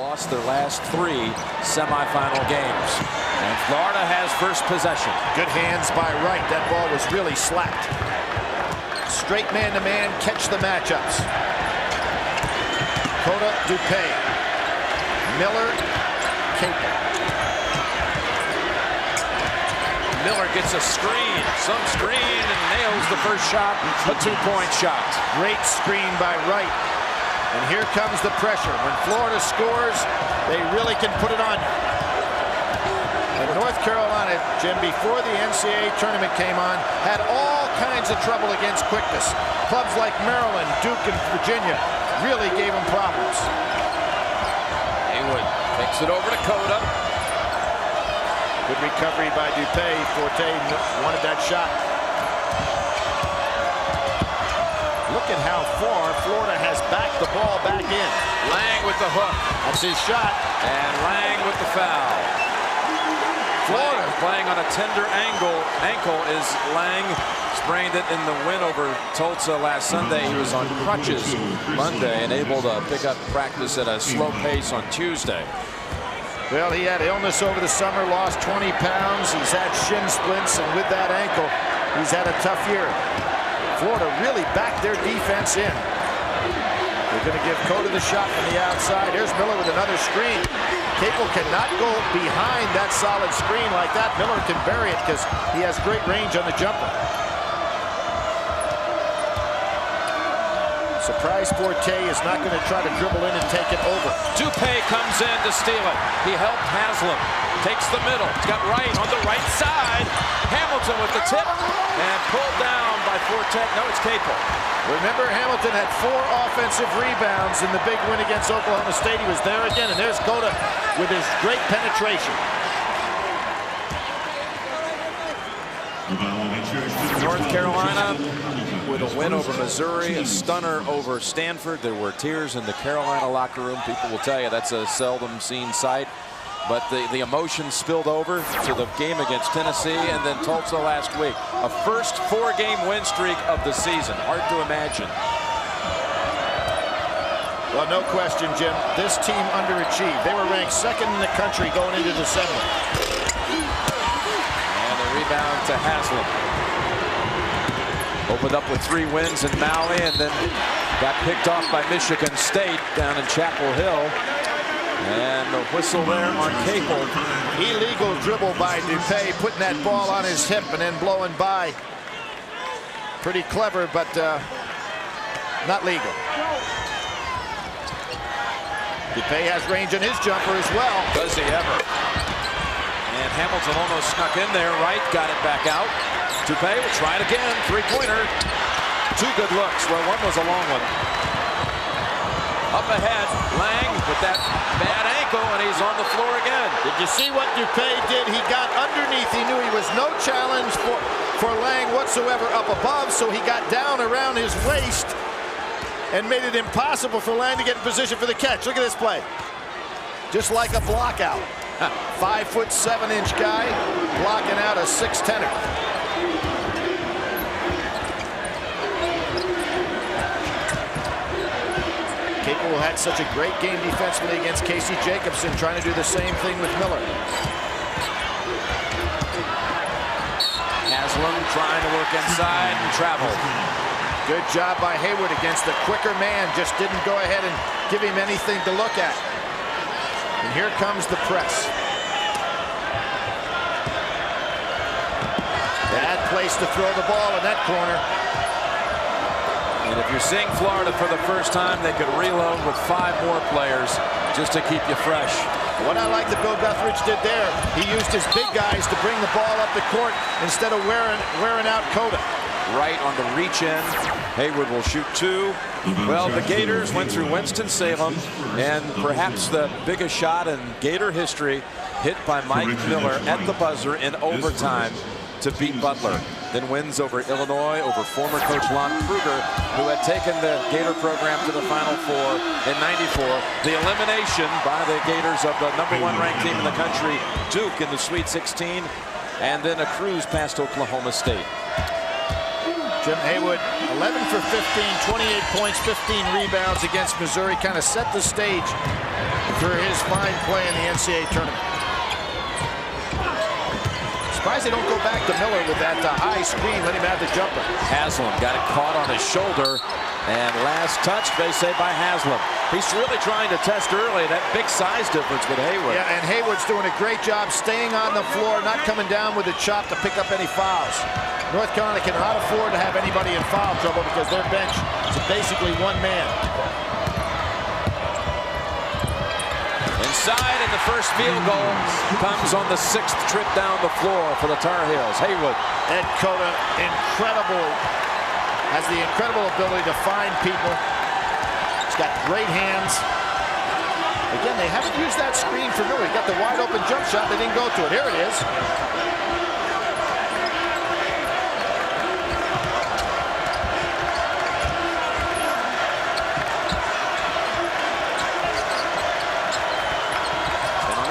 lost their last 3 semifinal games. And Florida has first possession. Good hands by Wright. That ball was really slapped. Straight man-to-man, catch the matchups. Cota, Dupay, Miller, Capel. Miller gets a screen, and nails the first shot, a 2-point shot. Great screen by Wright. And here comes the pressure. When Florida scores, they really can put it on you. And North Carolina, Jim, before the NCAA tournament came on, had all kinds of trouble against quickness. Clubs like Maryland, Duke, and Virginia really gave them problems. Haywood takes it over to Cota. Good recovery by Dupay. Forte wanted that shot. Look at how far Florida has backed the ball back in. Lang with the hook. That's his shot. And Lang with the foul. Florida playing on a tender ankle is Lang. Sprained it in the win over Tulsa last Sunday. He was on crutches Monday and able to pick up practice at a slow pace on Tuesday. Well, he had illness over the summer, lost 20 pounds. He's had shin splints, and with that ankle, he's had a tough year. Florida really backed their defense in. They're going to give Cota the shot from the outside. Here's Miller with another screen. Capel cannot go behind that solid screen like that. Miller can bury it because he has great range on the jumper. Surprise Forte is not going to try to dribble in and take it over. Dupay comes in to steal it. He helped Haslam. Takes the middle. He's got Wright on the right side. Hamilton with the tip and pulled down by Forte. No, it's Capel. Remember, Hamilton had 4 offensive rebounds in the big win against Oklahoma State. He was there again, and there's Cota with his great penetration. North Carolina with a win over Missouri, a stunner over Stanford. There were tears in the Carolina locker room. People will tell you that's a seldom seen sight. But the emotions spilled over to the game against Tennessee and then Tulsa last week. A first 4-game win streak of the season. Hard to imagine. Well, no question, Jim. This team underachieved. They were ranked 2nd in the country going into December. And a rebound to Haslam. Opened up with 3 wins in Maui and then got picked off by Michigan State down in Chapel Hill. And the whistle there on Capel. Illegal dribble by Dupay, putting that ball on his hip and then blowing by. Pretty clever, but not legal. Dupay has range on his jumper as well. Does he ever? And Hamilton almost snuck in there. Wright got it back out. Dupay will try it again. 3-pointer. 2 good looks. Well, one was a long one. Up ahead, Lang with that bad ankle, and he's on the floor again. Did you see what Dupay did? He got underneath. He knew he was no challenge for Lang whatsoever up above, so he got down around his waist and made it impossible for Lang to get in position for the catch. Look at this play. Just like a block out. 5'7" guy blocking out a 6'10". Capel had such a great game defensively against Casey Jacobson, trying to do the same thing with Miller. Haslam trying to work inside and travel. Good job by Haywood against the quicker man. Just didn't go ahead and give him anything to look at. And here comes the press. Bad place to throw the ball in that corner. And if you're seeing Florida for the first time, they could reload with 5 more players just to keep you fresh. What I like that Bill Guthridge did there, he used his big guys to bring the ball up the court instead of wearing out Cota. Right on the reach end. Haywood will shoot 2. Well, the Gators went through Winston-Salem, and perhaps the biggest shot in Gator history, hit by Mike Miller at the buzzer in overtime to beat Butler. Then wins over Illinois, over former coach Lon Kruger, who had taken the Gator program to the Final Four in '94. The elimination by the Gators of the #1 ranked team in the country, Duke, in the Sweet 16, and then a cruise past Oklahoma State. Jim Haywood, 11 for 15, 28 points, 15 rebounds against Missouri. Kind of set the stage for his fine play in the NCAA tournament. Surprised they don't go back to Miller with that high screen, let him have the jumper. Haslam got it caught on his shoulder, and last touch, they say, by Haslam. He's really trying to test early that big size difference with Haywood. Yeah, and Haywood's doing a great job staying on the floor, not coming down with a chop to pick up any fouls. North Carolina cannot afford to have anybody in foul trouble because their bench is basically one man. Inside, and the first field goal comes on the 6th trip down the floor for the Tar Heels. Haywood. Ed Cota, has the incredible ability to find people. He's got great hands. Again, they haven't used that screen for Miller. He got the wide open jump shot. They didn't go to it. Here it is.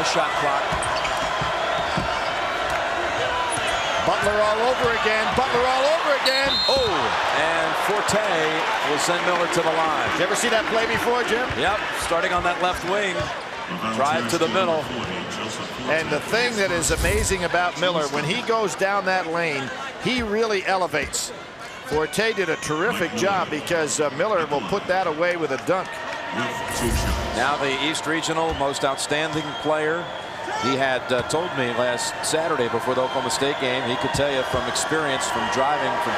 Shot clock. Butler all over again. Butler all over again. Oh, and Forte will send Miller to the line. Did you ever see that play before, Jim? Yep, starting on that left wing. Drive to the middle. And the thing that is amazing about Miller, when he goes down that lane, he really elevates. Forte did a terrific job because Miller will put that away with a dunk. Now the East Regional most outstanding player. He had told me last Saturday before the Oklahoma State game, he could tell you from experience from driving from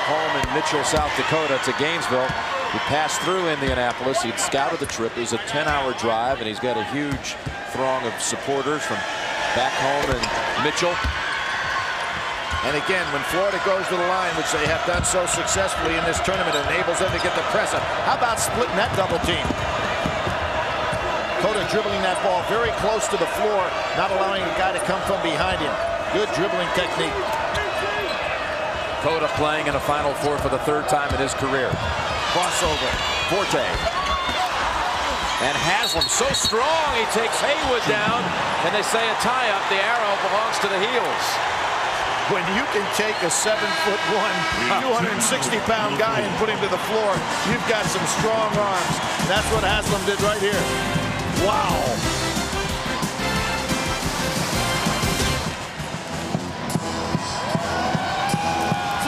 home in Mitchell, South Dakota to Gainesville. He passed through Indianapolis. He'd scouted the trip. It was a 10-hour drive, and he's got a huge throng of supporters from back home in Mitchell. And again, when Florida goes to the line, which they have done so successfully in this tournament, it enables them to get the press up. How about splitting that double team? Cota dribbling that ball very close to the floor, not allowing a guy to come from behind him. Good dribbling technique. Cota playing in a Final Four for the 3rd time in his career. Crossover. Forte. And Haslam so strong, he takes Haywood down, and they say a tie-up. The arrow belongs to the Heels. When you can take a 7'1", 260-pound guy and put him to the floor, you've got some strong arms. That's what Haslam did right here. Wow.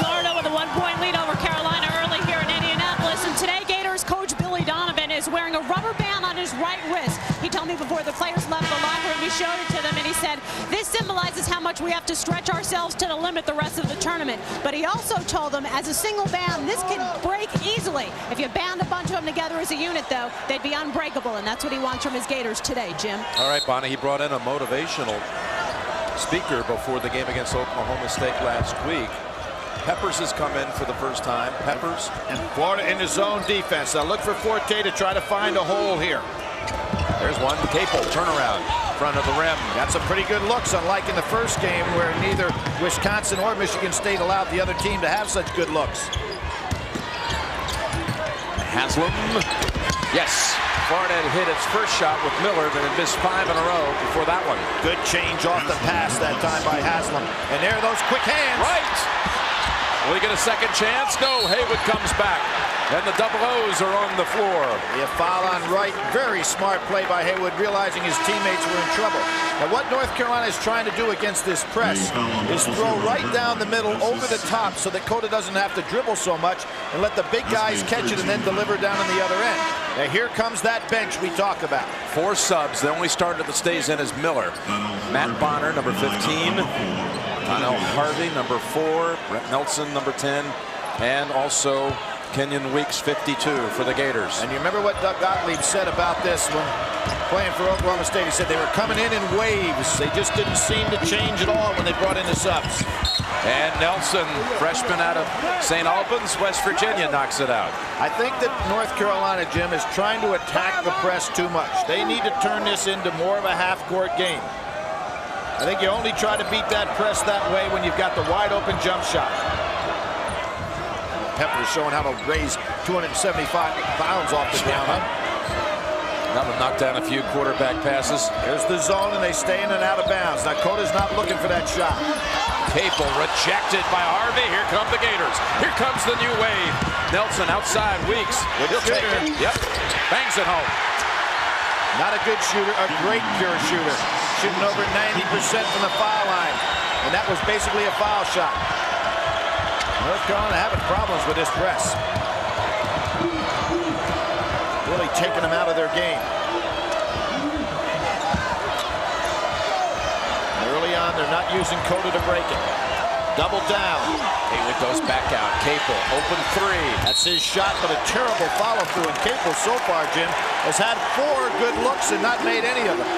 Florida with a 1-point lead over Carolina early here in Indianapolis. And today, Gators coach Billy Donovan is wearing a rubber band on his right wrist. He told me before the players left the locker room, he showed it to them, and he said, this symbolizes how much we have to stretch ourselves to the limit the rest of the tournament. But he also told them, as a single band, this can break easily. If you band a bunch of them together as a unit, though, they'd be unbreakable, and that's what he wants from his Gators today, Jim. All right, Bonnie, he brought in a motivational speaker before the game against Oklahoma State last week. Peppers has come in for the first time. Peppers. And Florida in the zone defense. Now look for Forte to try to find a hole here. There's one. Capel, turnaround, front of the rim. Got some pretty good looks, unlike in the first game where neither Wisconsin or Michigan State allowed the other team to have such good looks. Haslam. Yes. Florida had hit its first shot with Miller, but had missed 5 in a row before that one. Good change off the pass that time by Haslam. And there are those quick hands. Right. Will he get a second chance? No. Haywood comes back. And the double O's are on the floor. A foul on Wright. Very smart play by Haywood, realizing his teammates were in trouble. Now what North Carolina is trying to do against this press is throw right down the middle over the top so that Cota doesn't have to dribble so much and let the big guys catch it and then deliver down on the other end. Now here comes that bench we talk about. 4 subs. The only starter that stays in is Miller. Matt Bonner, number 15. Connell Harvey, number 4. Brett Nelson, number 10. And also Kenyon Weeks, 52 for the Gators. And you remember what Doug Gottlieb said about this when playing for Oklahoma State? He said they were coming in waves. They just didn't seem to change at all when they brought in the subs. And Nelson, freshman out of St. Albans, West Virginia, knocks it out. I think that North Carolina, Jim, is trying to attack the press too much. They need to turn this into more of a half-court game. I think you only try to beat that press that way when you've got the wide-open jump shot. Pepper showing how to raise 275 pounds off the ground. Huh? That one knocked down a few quarterback passes. Here's the zone, and they stay in and out of bounds. Now, Coda's not looking for that shot. Capel rejected by Harvey. Here come the Gators. Here comes the new wave. Nelson outside, Weeks. He'll take it. Yep. Bangs it home. Not a good shooter, a great pure shooter. Shooting over 90% from the foul line. And that was basically a foul shot. North Carolina having problems with this press. Really taking them out of their game. Early on, they're not using Coda to break it. Double down. Haley goes back out. Capel, open three. That's his shot, but a terrible follow-through. And Capel so far, Jim, has had 4 good looks and not made any of them.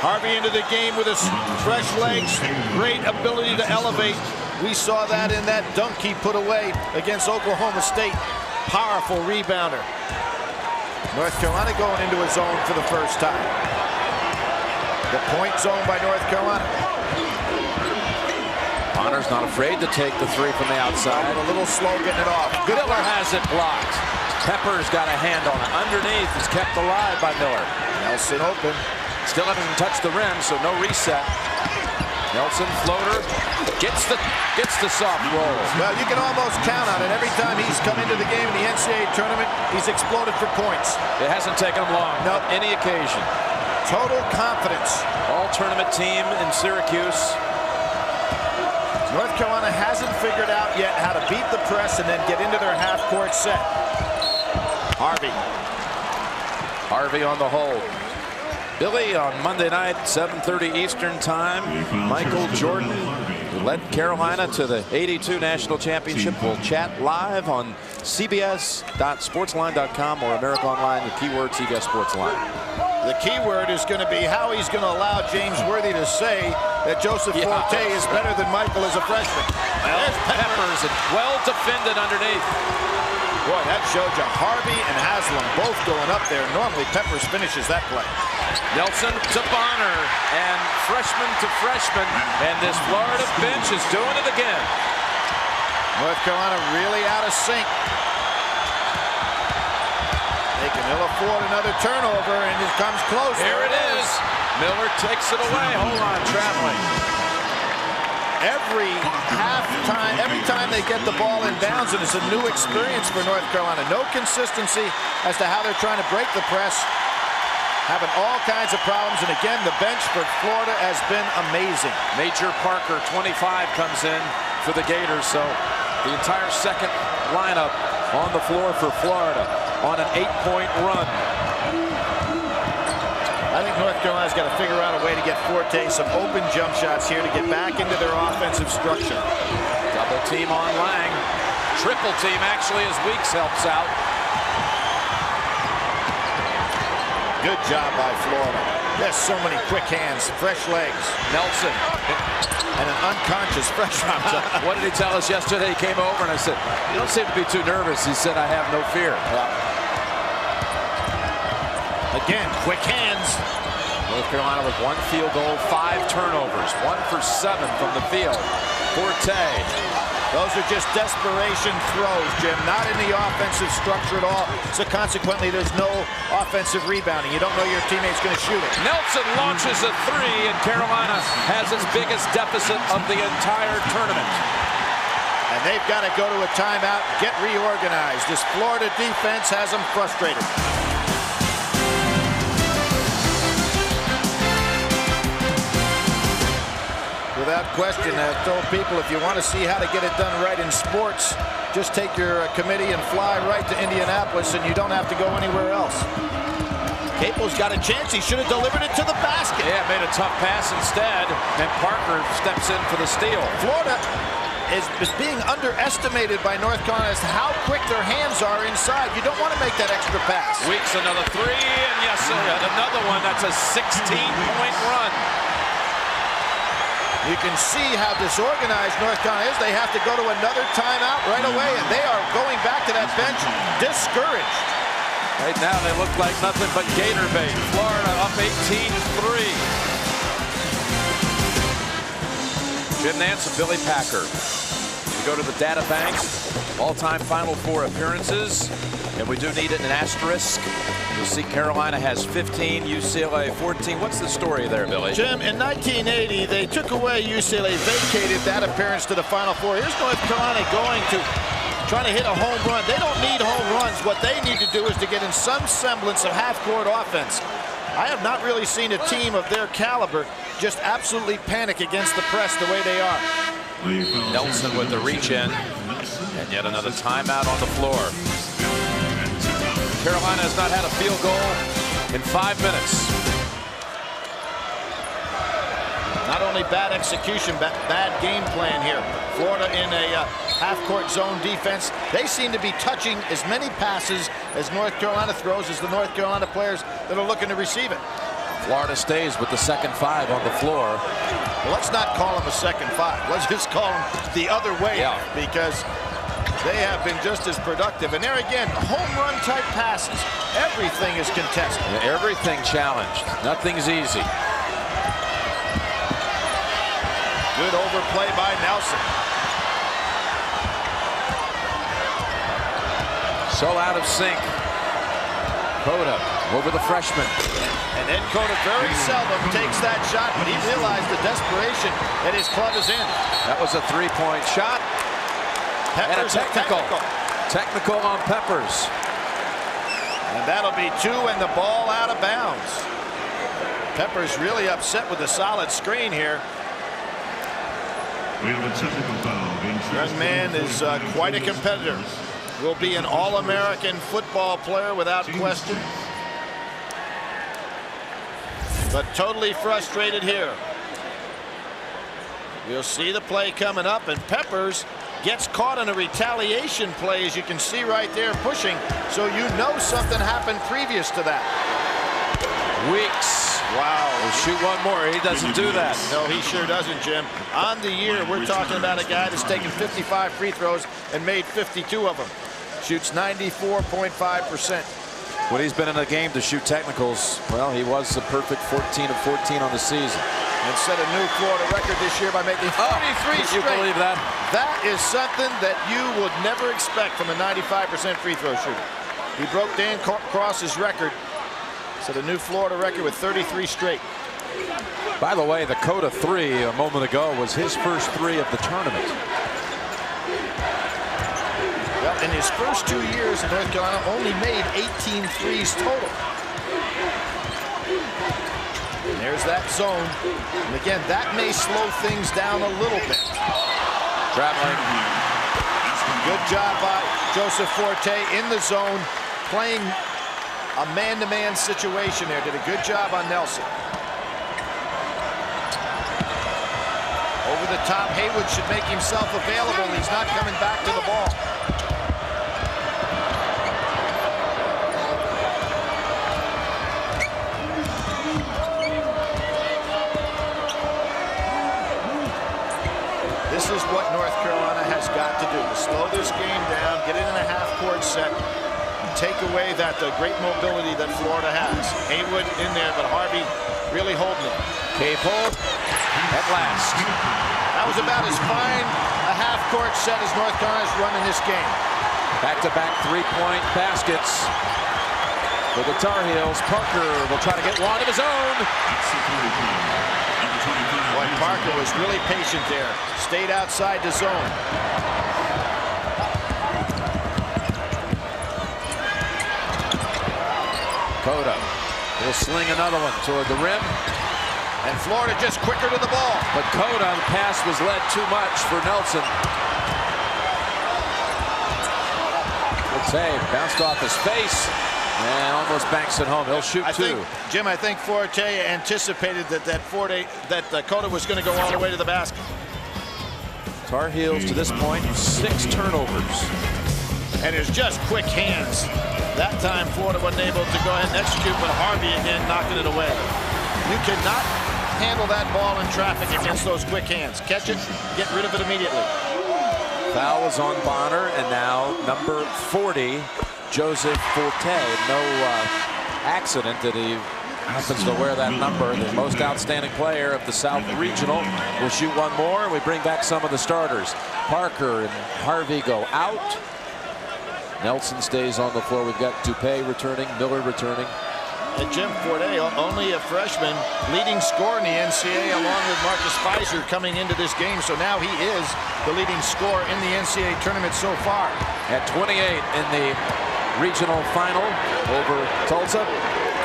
Harvey into the game with his fresh legs. Great ability to elevate. We saw that in that dunk he put away against Oklahoma State. Powerful rebounder. North Carolina going into a zone for the first time. The point zone by North Carolina. Bonner's not afraid to take the three from the outside. A little slow getting it off. Miller has it blocked. Pepper's got a hand on it. Underneath is kept alive by Miller. Nelson open. Still hasn't touched the rim, so no reset. Nelson floater gets the soft roll. Well, you can almost count on it. Every time he's come into the game in the NCAA tournament, he's exploded for points. It hasn't taken him long. Nope. Any occasion. Total confidence. All tournament team in Syracuse. North Carolina hasn't figured out yet how to beat the press and then get into their half-court set. Harvey. Harvey on the hold. Billy on Monday night, 7:30 Eastern Time. Michael Jordan, who led Carolina to the '82 National Championship, will chat live on CBS.sportsline.com or America Online. The keyword CBS Sportsline. The keyword is going to be how he's going to allow James Worthy to say that Joseph Forte is better than Michael as a freshman. Well, Peppers well defended underneath. Boy, that showed you Harvey and Haslam both going up there. Normally, Peppers finishes that play. Nelson to Bonner, and freshman to freshman, and this Florida bench is doing it again. North Carolina really out of sync. They can ill afford another turnover, and it comes close. Here it is. Miller takes it away. Hold on, traveling. Every time they get the ball in bounds, and it's a new experience for North Carolina. No consistency as to how they're trying to break the press. Having all kinds of problems, and again, the bench for Florida has been amazing. Major Parker, 25, comes in for the Gators, so the entire second lineup on the floor for Florida on an 8-point run. I think North Carolina's got to figure out a way to get Forte some open jump shots here to get back into their offensive structure. Double team on Lang. Triple team actually as Weeks helps out. Good job by Florida. There's so many quick hands, fresh legs. Nelson. And an unconscious freshman. What did he tell us yesterday? He came over and I said, "You don't seem to be too nervous." He said, "I have no fear." Again, quick hands. North Carolina with 1 field goal, 5 turnovers, 1 for 7 from the field. Forte. Those are just desperation throws, Jim, not in the offensive structure at all. So consequently, there's no offensive rebounding. You don't know your teammate's going to shoot it. Nelson launches a 3, and Carolina has its biggest deficit of the entire tournament. And they've got to go to a timeout, get reorganized. This Florida defense has them frustrated. Without question, I've told people if you want to see how to get it done right in sports, just take your committee and fly right to Indianapolis, and you don't have to go anywhere else. Capel's got a chance. He should have delivered it to the basket. Yeah, made a tough pass instead, and Parker steps in for the steal. Florida is being underestimated by North Carolina as to how quick their hands are inside. You don't want to make that extra pass. Weeks another 3, and yes, another one. That's a 16-point run. You can see how disorganized North Carolina is. They have to go to another timeout right away, and they are going back to that bench discouraged. Right now, they look like nothing but Gator bait. Florida up 18-3. Jim Nance and Billy Packer. We go to the data bank. All-time Final Four appearances, and we do need an asterisk. You'll see Carolina has 15, UCLA 14. What's the story there, Billy? Jim, in 1980, they took away UCLA, vacated that appearance to the Final Four. Here's North Carolina trying to hit a home run. They don't need home runs. What they need to do is to get in some semblance of half-court offense. I have not really seen a team of their caliber just absolutely panic against the press the way they are. Nelson with the reach in, and yet another timeout on the floor. Carolina has not had a field goal in 5 minutes. Not only bad execution, but bad game plan here. Florida in a half-court zone defense. They seem to be touching as many passes as North Carolina throws as the North Carolina players that are looking to receive it. Florida stays with the second 5 on the floor. Well, let's not call them a second 5. Let's just call them the other way, because they have been just as productive. And there again, home run type passes. Everything is contested. Yeah, everything challenged. Nothing's easy. Good overplay by Nelson. So out of sync. Cota over the freshman. And then Cota very seldom takes that shot, but he realized the desperation that his club is in. That was a three-point shot. Peppers and a technical on Peppers. And that'll be 2 and the ball out of bounds. Peppers really upset with a solid screen here. We have a technical foul. Young man is quite a competitor. Will be an All-American football player without question. But totally frustrated here. We'll see the play coming up, and Peppers gets caught in a retaliation play, as you can see right there, pushing. So you know something happened previous to that. Weeks. Wow. He'll shoot one more. He doesn't do that. No, he sure doesn't, Jim. On the year, we're talking about a guy that's taken 55 free throws and made 52 of them. Shoots 94.5%. When he's been in a game to shoot technicals, well, he was a perfect 14 of 14 on the season. And set a new Florida record this year by making 33 straight. Can you believe that? That is something that you would never expect from a 95% free throw shooter. He broke Dan Cross's record. Set a new Florida record with 33 straight. By the way, the Cota 3 a moment ago was his first 3 of the tournament. Well, in his first 2 years in North Carolina, only made 18 threes total. And there's that zone. And again, that may slow things down a little bit. Traveling. Good job by Joseph Forte in the zone, playing a man-to-man situation there. Did a good job on Nelson. Over the top, Haywood should make himself available. He's not coming back to the ball. This is what North Carolina has got to do, to slow this game down, get it in a half-court set, and take away that great mobility that Florida has. Haywood in there, but Harvey really holding it. Capel at last. That was about as fine a half-court set as North Carolina's run in this game. Back-to-back three-point baskets for the Tar Heels. Parker will try to get one of his own. Boy, Parker was really patient there. Stayed outside the zone. Cota will sling another one toward the rim. And Florida just quicker to the ball. But Cota, the pass was led too much for Nelson. Good save. Bounced off his face and almost banks it home. He'll shoot two. Jim, I think Forte anticipated that Cota was going to go all the way to the basket. Tar Heels to this point, 6 turnovers. And it's just quick hands. That time Florida wasn't able to go ahead and execute, but Harvey again knocking it away. You cannot handle that ball in traffic against those quick hands. Catch it, get rid of it immediately. Foul is on Bonner, and now number 40, Joseph Forte. No accident that he happens to wear that number, the most outstanding player of the South Regional, will shoot one more, and we bring back some of the starters. Parker and Harvey go out. Nelson stays on the floor. We've got Dupay returning, Miller returning. And Jim Forte, only a freshman, leading scorer in the NCAA, along with Marcus Fizer coming into this game. So now he is the leading scorer in the NCAA tournament so far. At 28 in the regional final over Tulsa,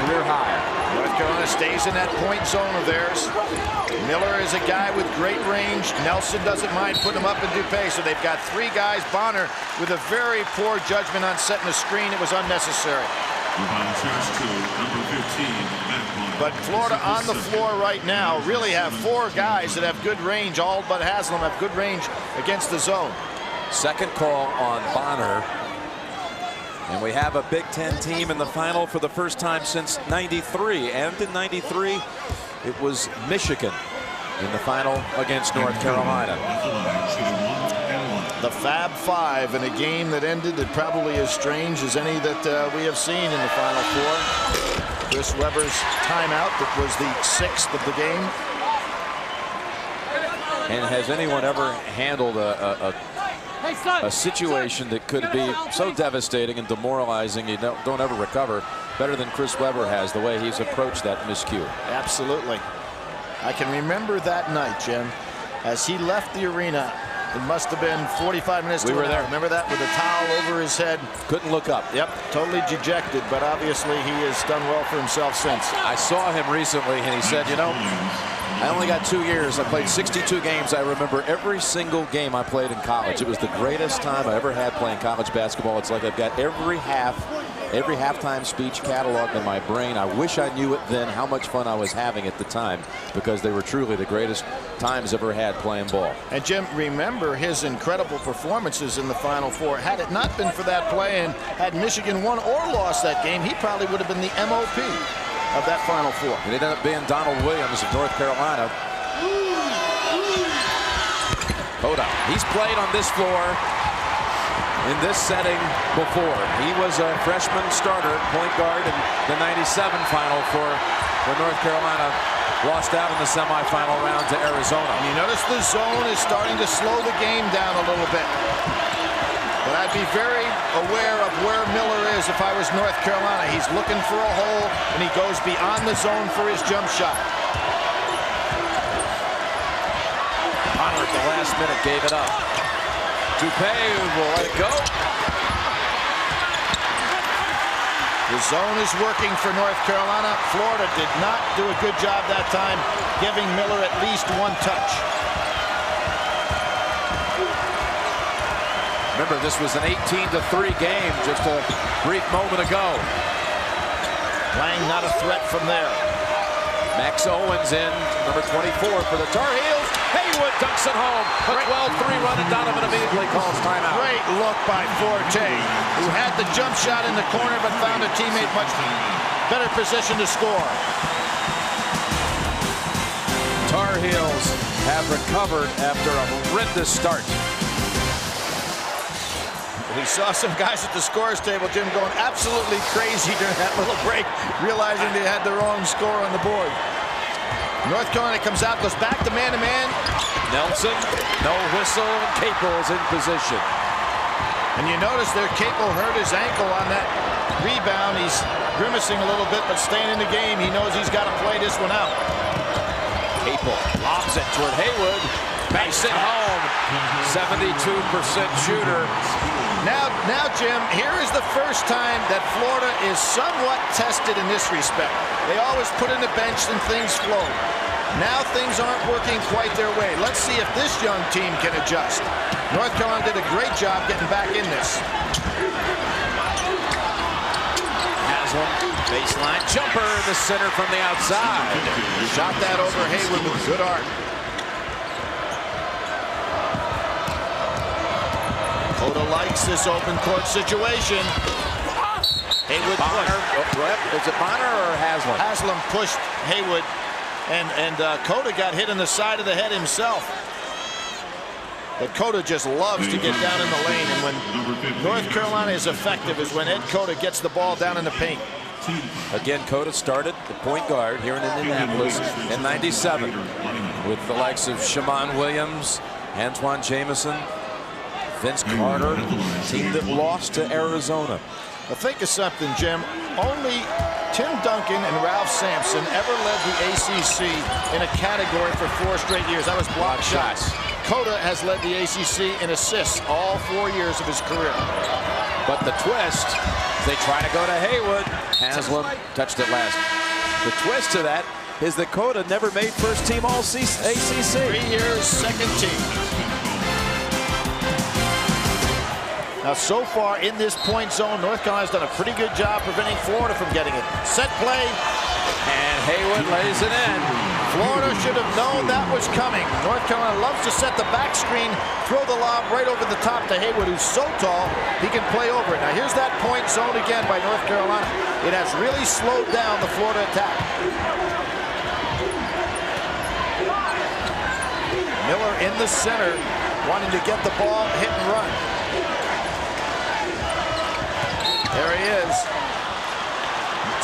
career high. North Carolina stays in that point zone of theirs. Miller is a guy with great range. Nelson doesn't mind putting him up in Dupay. So they've got three guys. Bonner with a very poor judgment on setting the screen. It was unnecessary. But Florida on the floor right now really have four guys that have good range. All but Haslam have good range against the zone. Second call on Bonner. And we have a Big Ten team in the final for the first time since '93. And in '93, it was Michigan in the final against North Carolina. The Fab Five in a game that ended probably as strange as any that we have seen in the Final Four. Chris Webber's timeout that was the 6th of the game. And has anyone ever handled a situation that could be so devastating and demoralizing you don't ever recover better than Chris Webber has, the way he's approached that miscue? Absolutely. I can remember that night, Jim, as he left the arena. It must have been 45 minutes. We were there. Remember that, with a towel over his head? Couldn't look up. Yep, totally dejected, but obviously he has done well for himself since. I saw him recently, and he said, you know, I only got 2 years. I played 62 games. I remember every single game I played in college. It was the greatest time I ever had playing college basketball. It's like I've got every halftime speech cataloged in my brain. I wish I knew it then, how much fun I was having at the time, because they were truly the greatest times ever had playing ball. And Jim, remember his incredible performances in the Final Four. Had it not been for that play, and had Michigan won or lost that game, he probably would have been the MOP of that Final Four. And it ended up being Donald Williams of North Carolina. Coda, he's played on this floor in this setting before. He was a freshman starter, point guard in the '97 Final Four when North Carolina lost out in the semifinal round to Arizona. And you notice the zone is starting to slow the game down a little bit. But I'd be very aware of where Miller is if I was North Carolina. He's looking for a hole, and he goes beyond the zone for his jump shot. Bonner at the last minute gave it up. Dupay will let it go. The zone is working for North Carolina. Florida did not do a good job that time, giving Miller at least one touch. Remember, this was an 18-3 game just a brief moment ago. Lang not a threat from there. Max Owens in, number 24 for the Tar Heels. Haywood dunks it home. A 12-3 run, and Donovan immediately calls timeout. Great look by Forte, who had the jump shot in the corner but found a teammate much better position to score. Tar Heels have recovered after a horrendous start. We saw some guys at the scorer's table, Jim, going absolutely crazy during that little break, realizing they had the wrong score on the board. North Carolina comes out, goes back to man-to-man. Nelson, no whistle, and Capel is in position. And you notice there, Capel hurt his ankle on that rebound. He's grimacing a little bit, but staying in the game. He knows he's got to play this one out. Capel lobs it toward Haywood. Banks it home. 72% shooter. Now, Jim, here is the first time that Florida is somewhat tested in this respect. They always put in the bench and things flow. Now things aren't working quite their way. Let's see if this young team can adjust. North Carolina did a great job getting back in this. Haslam, baseline jumper in the center from the outside. Shot that over Haywood with good art. Coda likes this open court situation. Haywood Bonner. Is it Bonner or Haslam? Haslam pushed Haywood, and Coda got hit in the side of the head himself. But Coda just loves to get down in the lane, and when North Carolina is effective is when Ed Coda gets the ball down in the paint. Again, Cota started the point guard here in Indianapolis in '97 with the likes of Shammond Williams, Antoine Jameson, Vince Carter, team that lost to Arizona. Well, think of something, Jim. Only Tim Duncan and Ralph Sampson ever led the ACC in a category for 4 straight years. That was block shots. Cota has led the ACC in assists all 4 years of his career. But the twist, they try to go to Haywood. Haslam touched it last. The twist to that is that Cota never made first team all ACC. 3 years, second team. Now, so far in this point zone, North Carolina's done a pretty good job preventing Florida from getting it. Set play. And Haywood lays it in. Florida should have known that was coming. North Carolina loves to set the back screen, throw the lob right over the top to Haywood, who's so tall, he can play over it. Now, here's that point zone again by North Carolina. It has really slowed down the Florida attack. Miller in the center, wanting to get the ball, hit and run. There he is.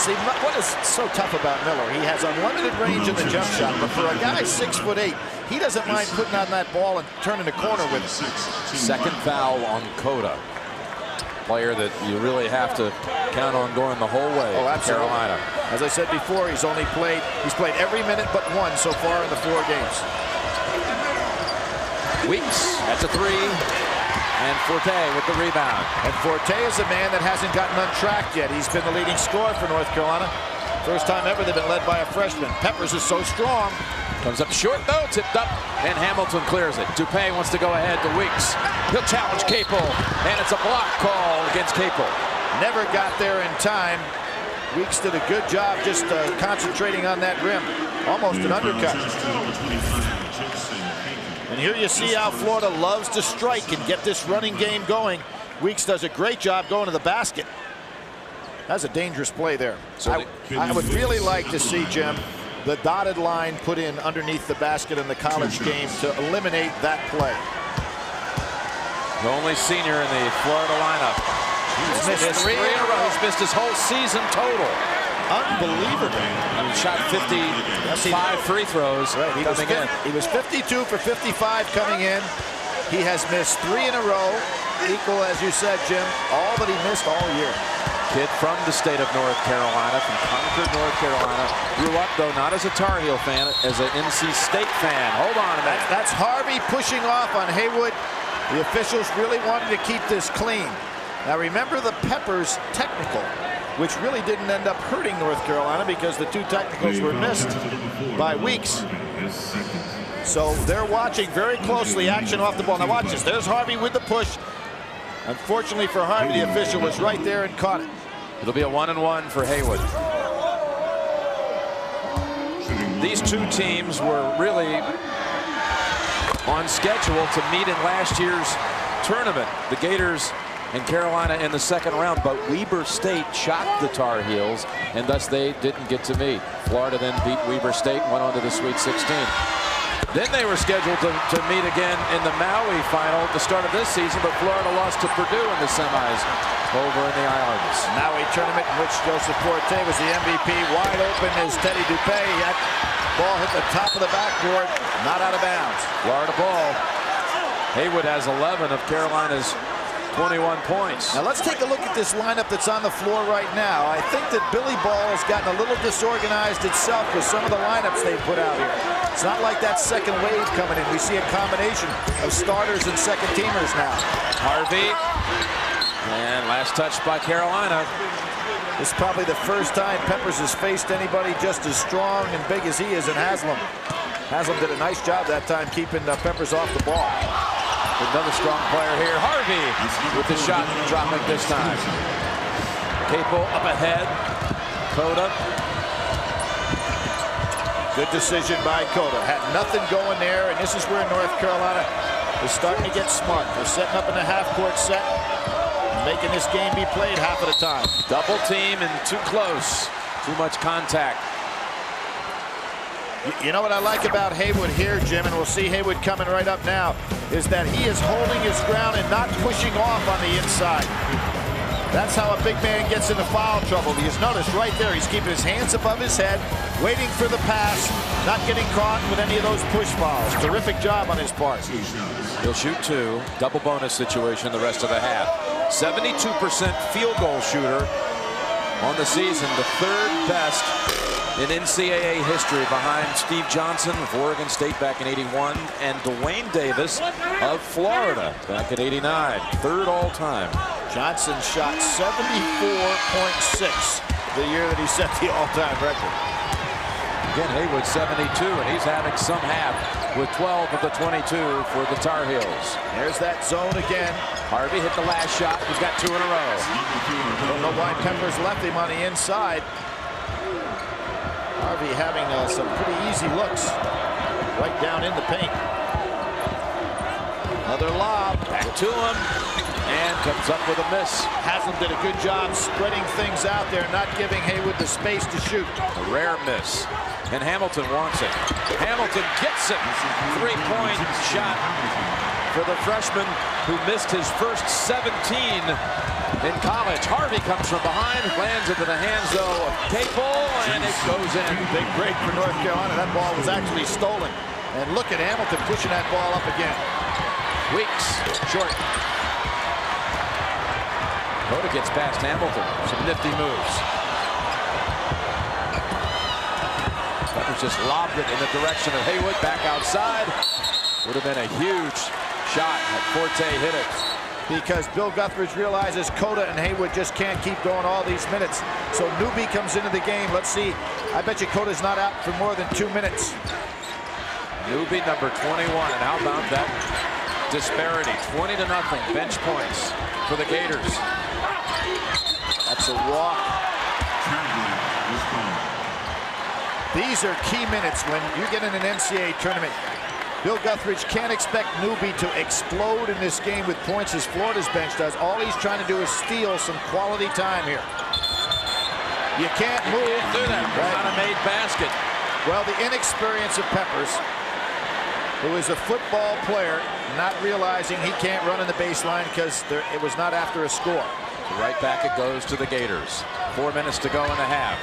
See, what is so tough about Miller? He has unlimited range in the jump shot, but for a guy 6'8", he doesn't mind putting on that ball and turning the corner with it. Second foul on Cota. Player that you really have to count on going the whole way. Oh, absolutely. Carolina. As I said before, he's played every minute but 1 so far in the 4 games. Weeks, that's a 3. And Forte with the rebound. And Forte is a man that hasn't gotten untracked yet. He's been the leading scorer for North Carolina. First time ever they've been led by a freshman. Peppers is so strong. Comes up short though, tipped up, and Hamilton clears it. Dupay wants to go ahead to Weeks. He'll challenge Capel, and it's a block call against Capel. Never got there in time. Weeks did a good job just concentrating on that rim. Almost an undercut. And here you see how Florida loves to strike and get this running game going. Weeks does a great job going to the basket. That's a dangerous play there. So I would really like to see, Jim, the dotted line put in underneath the basket in the college game to eliminate that play. The only senior in the Florida lineup. He's missed 3 in a row. He's missed his whole season total. Unbelievable. He shot 55 free throws coming in. He was 52 for 55 coming in. He has missed 3 in a row, equal, as you said, Jim, all that he missed all year. Kid from the state of North Carolina, from Concord, North Carolina. Grew up, though, not as a Tar Heel fan, as an NC State fan. Hold on a minute. That's Harvey pushing off on Haywood. The officials really wanted to keep this clean. Now, remember the Peppers technical, which really didn't end up hurting North Carolina because the 2 technicals were missed by Weeks. So they're watching very closely action off the ball. Now watch this. There's Harvey with the push. Unfortunately for Harvey, the official was right there and caught it. It'll be a 1-and-1 for Haywood. These 2 teams were really on schedule to meet in last year's tournament. The Gators and Carolina in the second round, but Weber State shocked the Tar Heels, and thus they didn't get to meet. Florida then beat Weber State and went on to the Sweet 16. Then they were scheduled to meet again in the Maui final at the start of this season, but Florida lost to Purdue in the semis over in the islands. Maui tournament in which Joseph Forte was the MVP. Wide open is Teddy Dupay. That ball hit the top of the backboard, not out of bounds. Florida ball. Haywood has 11 of Carolina's 21 points. Now let's take a look at this lineup that's on the floor right now. I think that Billy Ball has gotten a little disorganized itself with some of the lineups they put out here. It's not like that second wave coming in. We see a combination of starters and second teamers now. Harvey, and last touch by Carolina. This is probably the first time Peppers has faced anybody just as strong and big as he is in Haslam. Haslam did a nice job that time keeping Peppers off the ball. Another strong player here. Harvey with the shot dropping this time. Capel up ahead. Cota. Good decision by Cota. Had nothing going there, and this is where North Carolina is starting to get smart. They're setting up in a half-court set, making this game be played half of the time. Double team and too close. Too much contact. You know what I like about Haywood here, Jim, and we'll see Haywood coming right up now, is that he is holding his ground and not pushing off on the inside. That's how a big man gets into foul trouble. Because notice right there, he's keeping his hands above his head, waiting for the pass, not getting caught with any of those push fouls. Terrific job on his part. He'll shoot 2. Double bonus situation the rest of the half. 72% field goal shooter on the season, the 3rd best in NCAA history behind Steve Johnson of Oregon State back in '81 and Dwayne Davis of Florida back in '89. 3rd all time. Johnson shot 74.6 the year that he set the all-time record. Again, Haywood 72, and he's having some half with 12 of the 22 for the Tar Heels. There's that zone again. Harvey hit the last shot. He's got 2 in a row. Don't know why Peppers left him on the inside. Harvey having some pretty easy looks right down in the paint. Another lob. Back to him. And comes up with a miss. Haslam did a good job spreading things out there, not giving Haywood the space to shoot. A rare miss. And Hamilton wants it. Hamilton gets it. 3-point shot for the freshman who missed his first 17 in college. Harvey comes from behind, lands into the hands, though, of Capel, and it goes in. Big break for North Carolina. That ball was actually stolen. And look at Hamilton pushing that ball up again. Weeks, short. Cota gets past Hamilton. Some nifty moves. Peppers just lobbed it in the direction of Haywood. Back outside. Would have been a huge shot had Forte hit it. Because Bill Guthridge realizes Cota and Haywood just can't keep going all these minutes. So Newby comes into the game. Let's see. I bet you Cota's not out for more than 2 minutes. Newby, number 21. And how about that disparity? 20-0 bench points for the Gators. That's a walk. These are key minutes when you get in an NCAA tournament. Bill Guthridge can't expect Newby to explode in this game with points as Florida's bench does. All he's trying to do is steal some quality time here. You can't move. You can't do that. Right? Not a made basket. Well, the inexperience of Peppers, who is a football player, not realizing he can't run in the baseline because it was not after a score. So right back it goes to the Gators. 4 minutes to go in the half.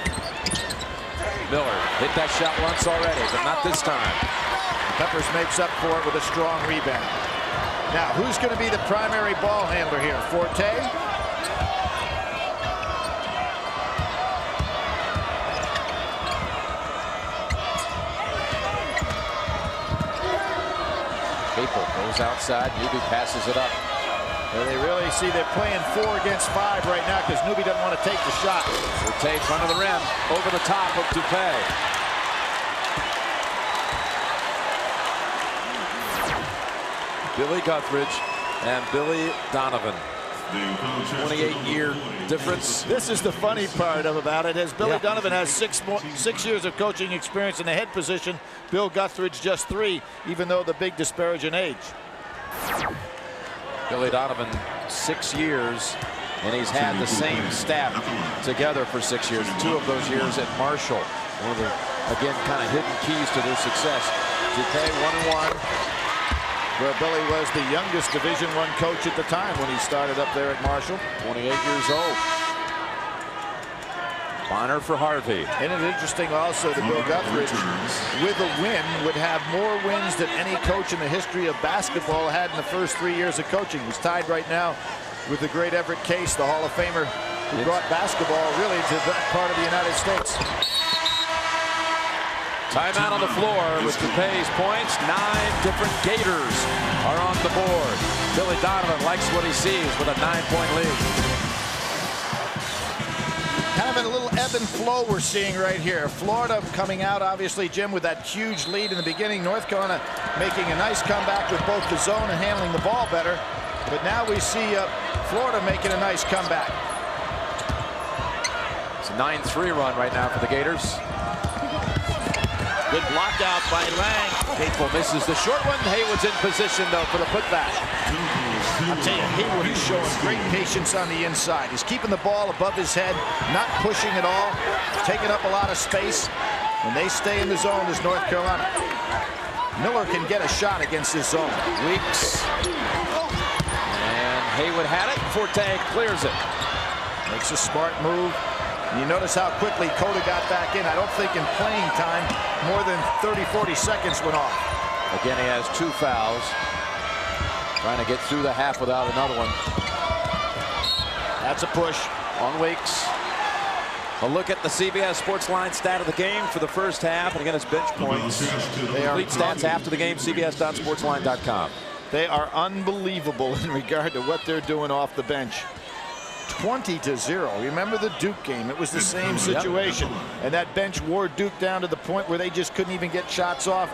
Miller hit that shot once already, but not this time. Peppers makes up for it with a strong rebound. Now, who's going to be the primary ball handler here? Forte? Capel goes outside. Newby passes it up. They really see they're playing 4 against 5 right now because Newby doesn't want to take the shot. Forte in front of the rim, over the top of Dupay. Billy Guthridge and Billy Donovan. 28-year difference. This is the funny part about it, as Billy Donovan has 6 years of coaching experience in the head position. Bill Guthridge just 3, even though the big disparage in age. Billy Donovan 6 years, and he's had the same staff together for 6 years. 2 of those years at Marshall. One of the, again, kind of hidden keys to their success. Dupay 1-1. Where Billy was the youngest Division I coach at the time when he started up there at Marshall. 28 years old. Bonner for Harvey. And it's interesting also that Bill Guthridge, with a win, would have more wins than any coach in the history of basketball had in the first 3 years of coaching. He's tied right now with the great Everett Case, the Hall of Famer who brought basketball really to that part of the United States. Timeout on the floor with Dupay's points. 9 different Gators are on the board. Billy Donovan likes what he sees with a 9-point lead. Kind of a little ebb and flow we're seeing right here. Florida coming out, obviously, Jim, with that huge lead in the beginning. North Carolina making a nice comeback with both the zone and handling the ball better. But now we see Florida making a nice comeback. It's a 9-3 run right now for the Gators. Good block out by Lang. Capel misses the short one. Haywood's in position, though, for the putback. I'll tell you, Haywood is showing great patience on the inside. He's keeping the ball above his head, not pushing at all, taking up a lot of space. When they stay in the zone, is North Carolina. Miller can get a shot against this zone. Weeks. And Haywood had it. Forte clears it. Makes a smart move. And you notice how quickly Cota got back in. I don't think in playing time more than 30-40 seconds went off. Again, he has 2 fouls. Trying to get through the half without another one. That's a push on Weeks. A look at the CBS Sports Line stat of the game for the first half, and again, it's bench points. Complete stats after the game, cbs.sportsline.com. They are unbelievable in regard to what they're doing off the bench. 20-0. Remember the Duke game? It was the same situation. And that bench wore Duke down to the point where they just couldn't even get shots off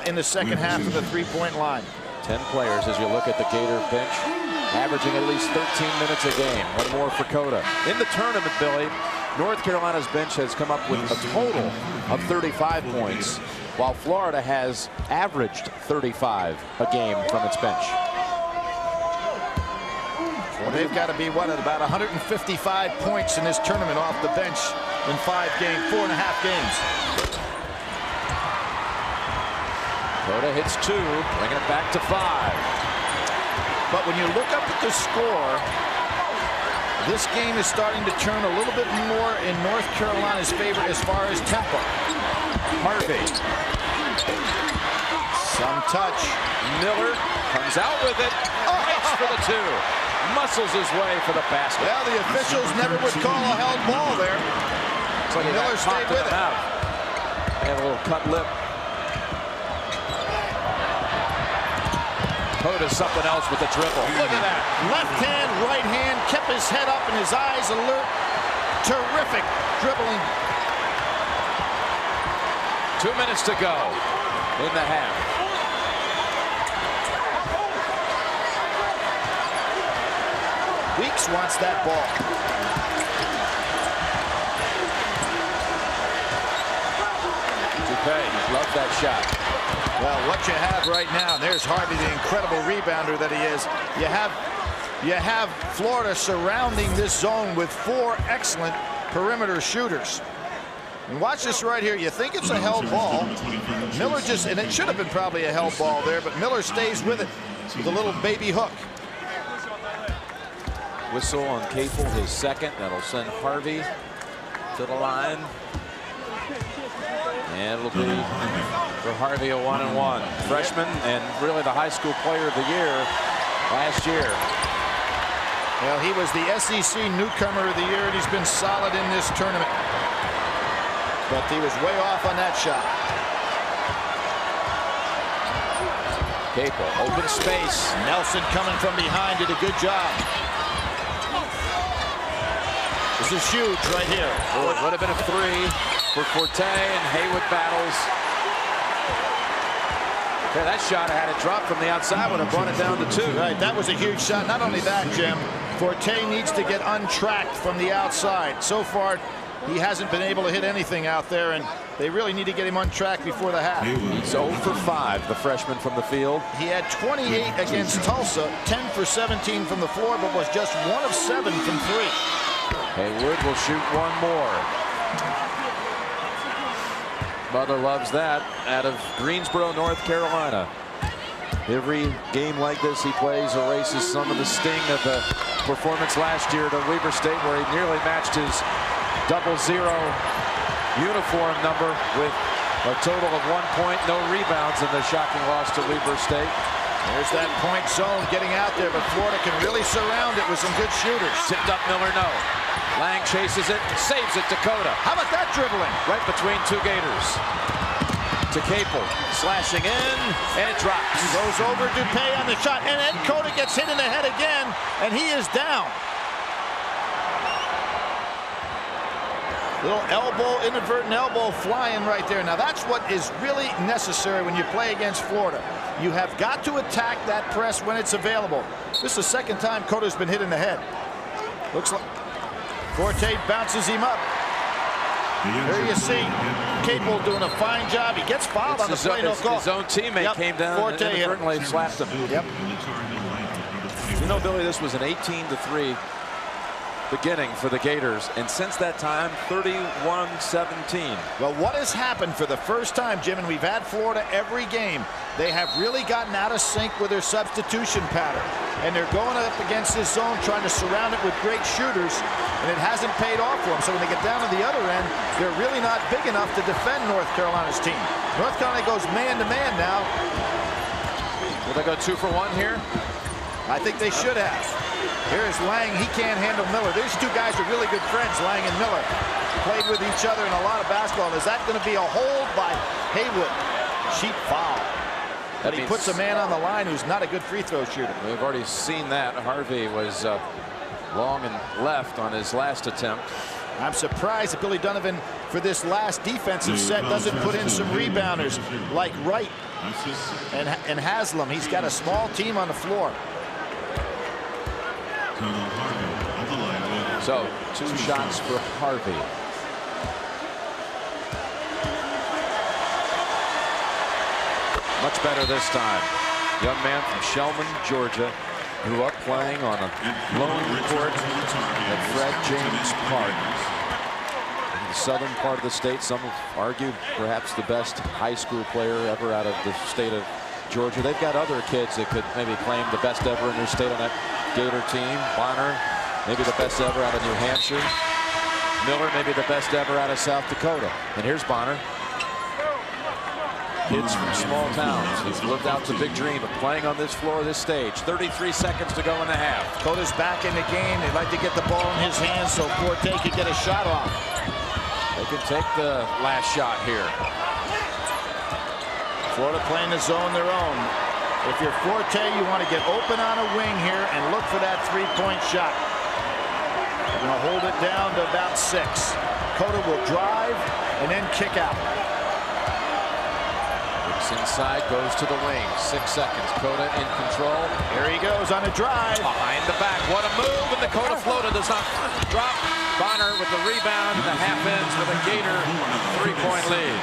in the second half of the three-point line. 10 players as you look at the Gator bench, averaging at least 13 minutes a game. One more for Cota. In the tournament, Billy, North Carolina's bench has come up with a total of 35 points, while Florida has averaged 35 a game from its bench. Well, they've got to be, what, at about 155 points in this tournament off the bench in 4.5 games. Cota hits 2, bringing it back to 5. But when you look up at the score, this game is starting to turn a little bit more in North Carolina's favor as far as tempo. Harvey. Some touch. Miller comes out with it. Reaches for the 2. Muscles his way for the basket. Well, the officials never would call a held ball there. So Miller stayed with it. They have a little cut lip. Cota's something else with the dribble. Look at that. Left hand, right hand, kept his head up and his eyes alert. Terrific dribbling. 2 minutes to go in the half. Weeks wants that ball. Dupay loves that shot. Well, what you have right now, and there's Harvey, the incredible rebounder that he is. You have Florida surrounding this zone with 4 excellent perimeter shooters. And watch this right here. You think it's a held ball. Miller just, and it should have been probably a held ball there, but Miller stays with it with a little baby hook. Whistle on Capel, his second. That'll send Harvey to the line. And it'll be for Harvey a 1-and-1. Freshman and really the high school player of the year last year. Well, he was the SEC newcomer of the year, and he's been solid in this tournament. But he was way off on that shot. Capel, open space. Nelson coming from behind, did a good job. This is huge right here. Oh, it would have been a 3 for Forte, and Haywood battles. Yeah, that shot, had it dropped from the outside, would have brought it down to 2. Right, that was a huge shot. Not only that, Jim, Forte needs to get untracked from the outside. So far, he hasn't been able to hit anything out there, and they really need to get him untracked before the half. He's 0 for 5, the freshman from the field. He had 28 against Tulsa, 10 for 17 from the floor, but was just 1 of 7 from 3. Haywood will shoot 1 more. Mother loves that out of Greensboro, North Carolina. Every game like this he plays erases some of the sting of the performance last year at Weber State, where he nearly matched his 0-0 uniform number with a total of 1 point, no rebounds in the shocking loss to Weber State. There's that point zone getting out there, but Florida can really surround it with some good shooters. Tipped up Miller, no. Lang chases it, saves it to Cota. How about that dribbling? Right between 2 Gators. To Capel, slashing in, and it drops. He goes over Dupay on the shot, and then Cota gets hit in the head again, and he is down. Little elbow, inadvertent elbow flying right there. Now that's what is really necessary when you play against Florida. You have got to attack that press when it's available. This is the second time Cota's been hit in the head. Looks like Forte bounces him up. There you see Capel doing a fine job. He gets fouled on the play, no call. His own teammate came down and inadvertently slapped him. Yep. You know, Billy, this was an 18-3 beginning for the Gators, and since that time, 31-17. Well, what has happened for the first time, Jim, and we've had Florida every game, they have really gotten out of sync with their substitution pattern. And they're going up against this zone, trying to surround it with great shooters, and it hasn't paid off for them. So when they get down to the other end, they're really not big enough to defend North Carolina's team. North Carolina goes man-to-man now. Will they go 2 for 1 here? I think they should have. Here is Lang. He can't handle Miller. These two guys are really good friends, Lang and Miller. Played with each other in a lot of basketball. Is that going to be a hold by Haywood? Cheap foul. But he puts a man on the line who's not a good free throw shooter. We've already seen that. Harvey was long and left on his last attempt. I'm surprised that Billy Donovan, for this last defensive set, doesn't put in some rebounders like Wright and Haslam. He's got a small team on the floor. So 2 shots for Harvey. Much better this time. Young man from Shellman, Georgia, grew up playing on a lone court at Fred James Park. In the southern part of the state, some have argued perhaps the best high school player ever out of the state of Georgia. They've got other kids that could maybe claim the best ever in their state on that Gator team. Bonner, maybe the best ever out of New Hampshire. Miller, maybe the best ever out of South Dakota. And here's Bonner. Kids from small towns who've lived out the big dream of playing on this floor, this stage. 33 seconds to go in the half. Cota's back in the game. They'd like to get the ball in his hands so Forte can get a shot off. They can take the last shot here. Florida playing the zone their own. If you're Forte, you want to get open on a wing here and look for that three-point shot. They're going to hold it down to about 6. Cota will drive and then kick out. Inside, goes to the wing. 6 seconds. Cota in control. Here he goes on a drive. Behind the back. What a move. And the Cota floater does not drop. Bonner with the rebound. And the half ends with a Gator 3-point lead.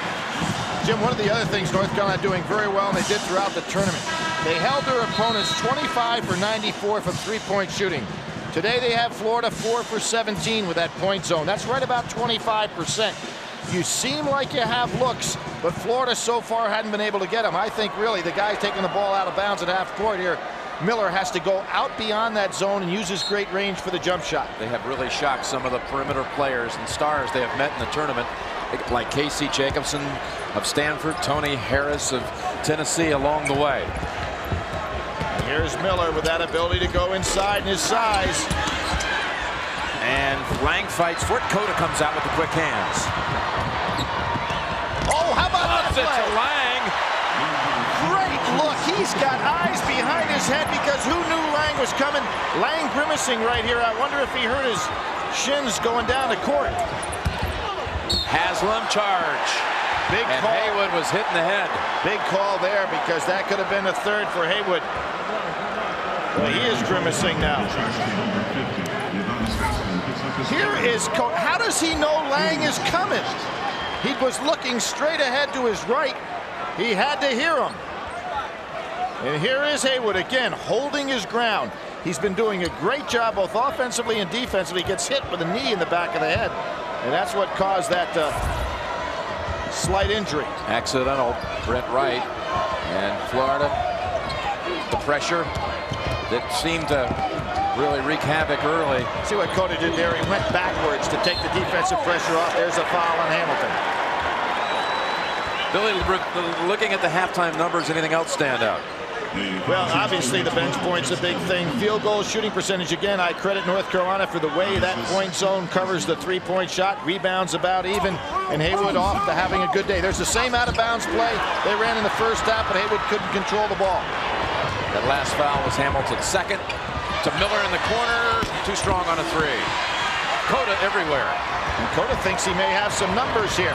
Jim, one of the other things North Carolina doing very well, and they did throughout the tournament, they held their opponents 25 for 94 from three-point shooting. Today they have Florida 4 for 17 with that point zone. That's right about 25%. You seem like you have looks, but Florida so far hadn't been able to get them. I think really the guy taking the ball out of bounds at half court here, Miller, has to go out beyond that zone and use his great range for the jump shot. They have really shocked some of the perimeter players and stars they have met in the tournament, like Casey Jacobson of Stanford, Tony Harris of Tennessee along the way. And here's Miller with that ability to go inside and his size. And Lang fights for it. Cota comes out with the quick hands. Oh, how about that play? To Lang. Great look. He's got eyes behind his head because who knew Lang was coming? Lang grimacing right here. I wonder if he hurt his shins going down the court. Haslam charge. Big and call. Haywood was hit in the head. Big call there because that could have been a third for Haywood. Well, he is grimacing now. Here is Cota. How does he know Lang is coming? He was looking straight ahead to his right. He had to hear him. And here is Haywood again holding his ground. He's been doing a great job both offensively and defensively. He gets hit with a knee in the back of the head. And that's what caused that slight injury. Accidental. Brent Wright. And Florida, the pressure that seemed to really wreak havoc early. See what Cota did there? He went backwards to take the defensive pressure off. There's a foul on Hamilton. Billy, looking at the halftime numbers, anything else stand out? Well, obviously the bench point's a big thing. Field goal shooting percentage, again, I credit North Carolina for the way that point zone covers the three-point shot. Rebounds about even, and Haywood off to having a good day. There's the same out-of-bounds play they ran in the first half, but Haywood couldn't control the ball. That last foul was Hamilton's second. To Miller in the corner, too strong on a three. Cota everywhere. And Cota thinks he may have some numbers here.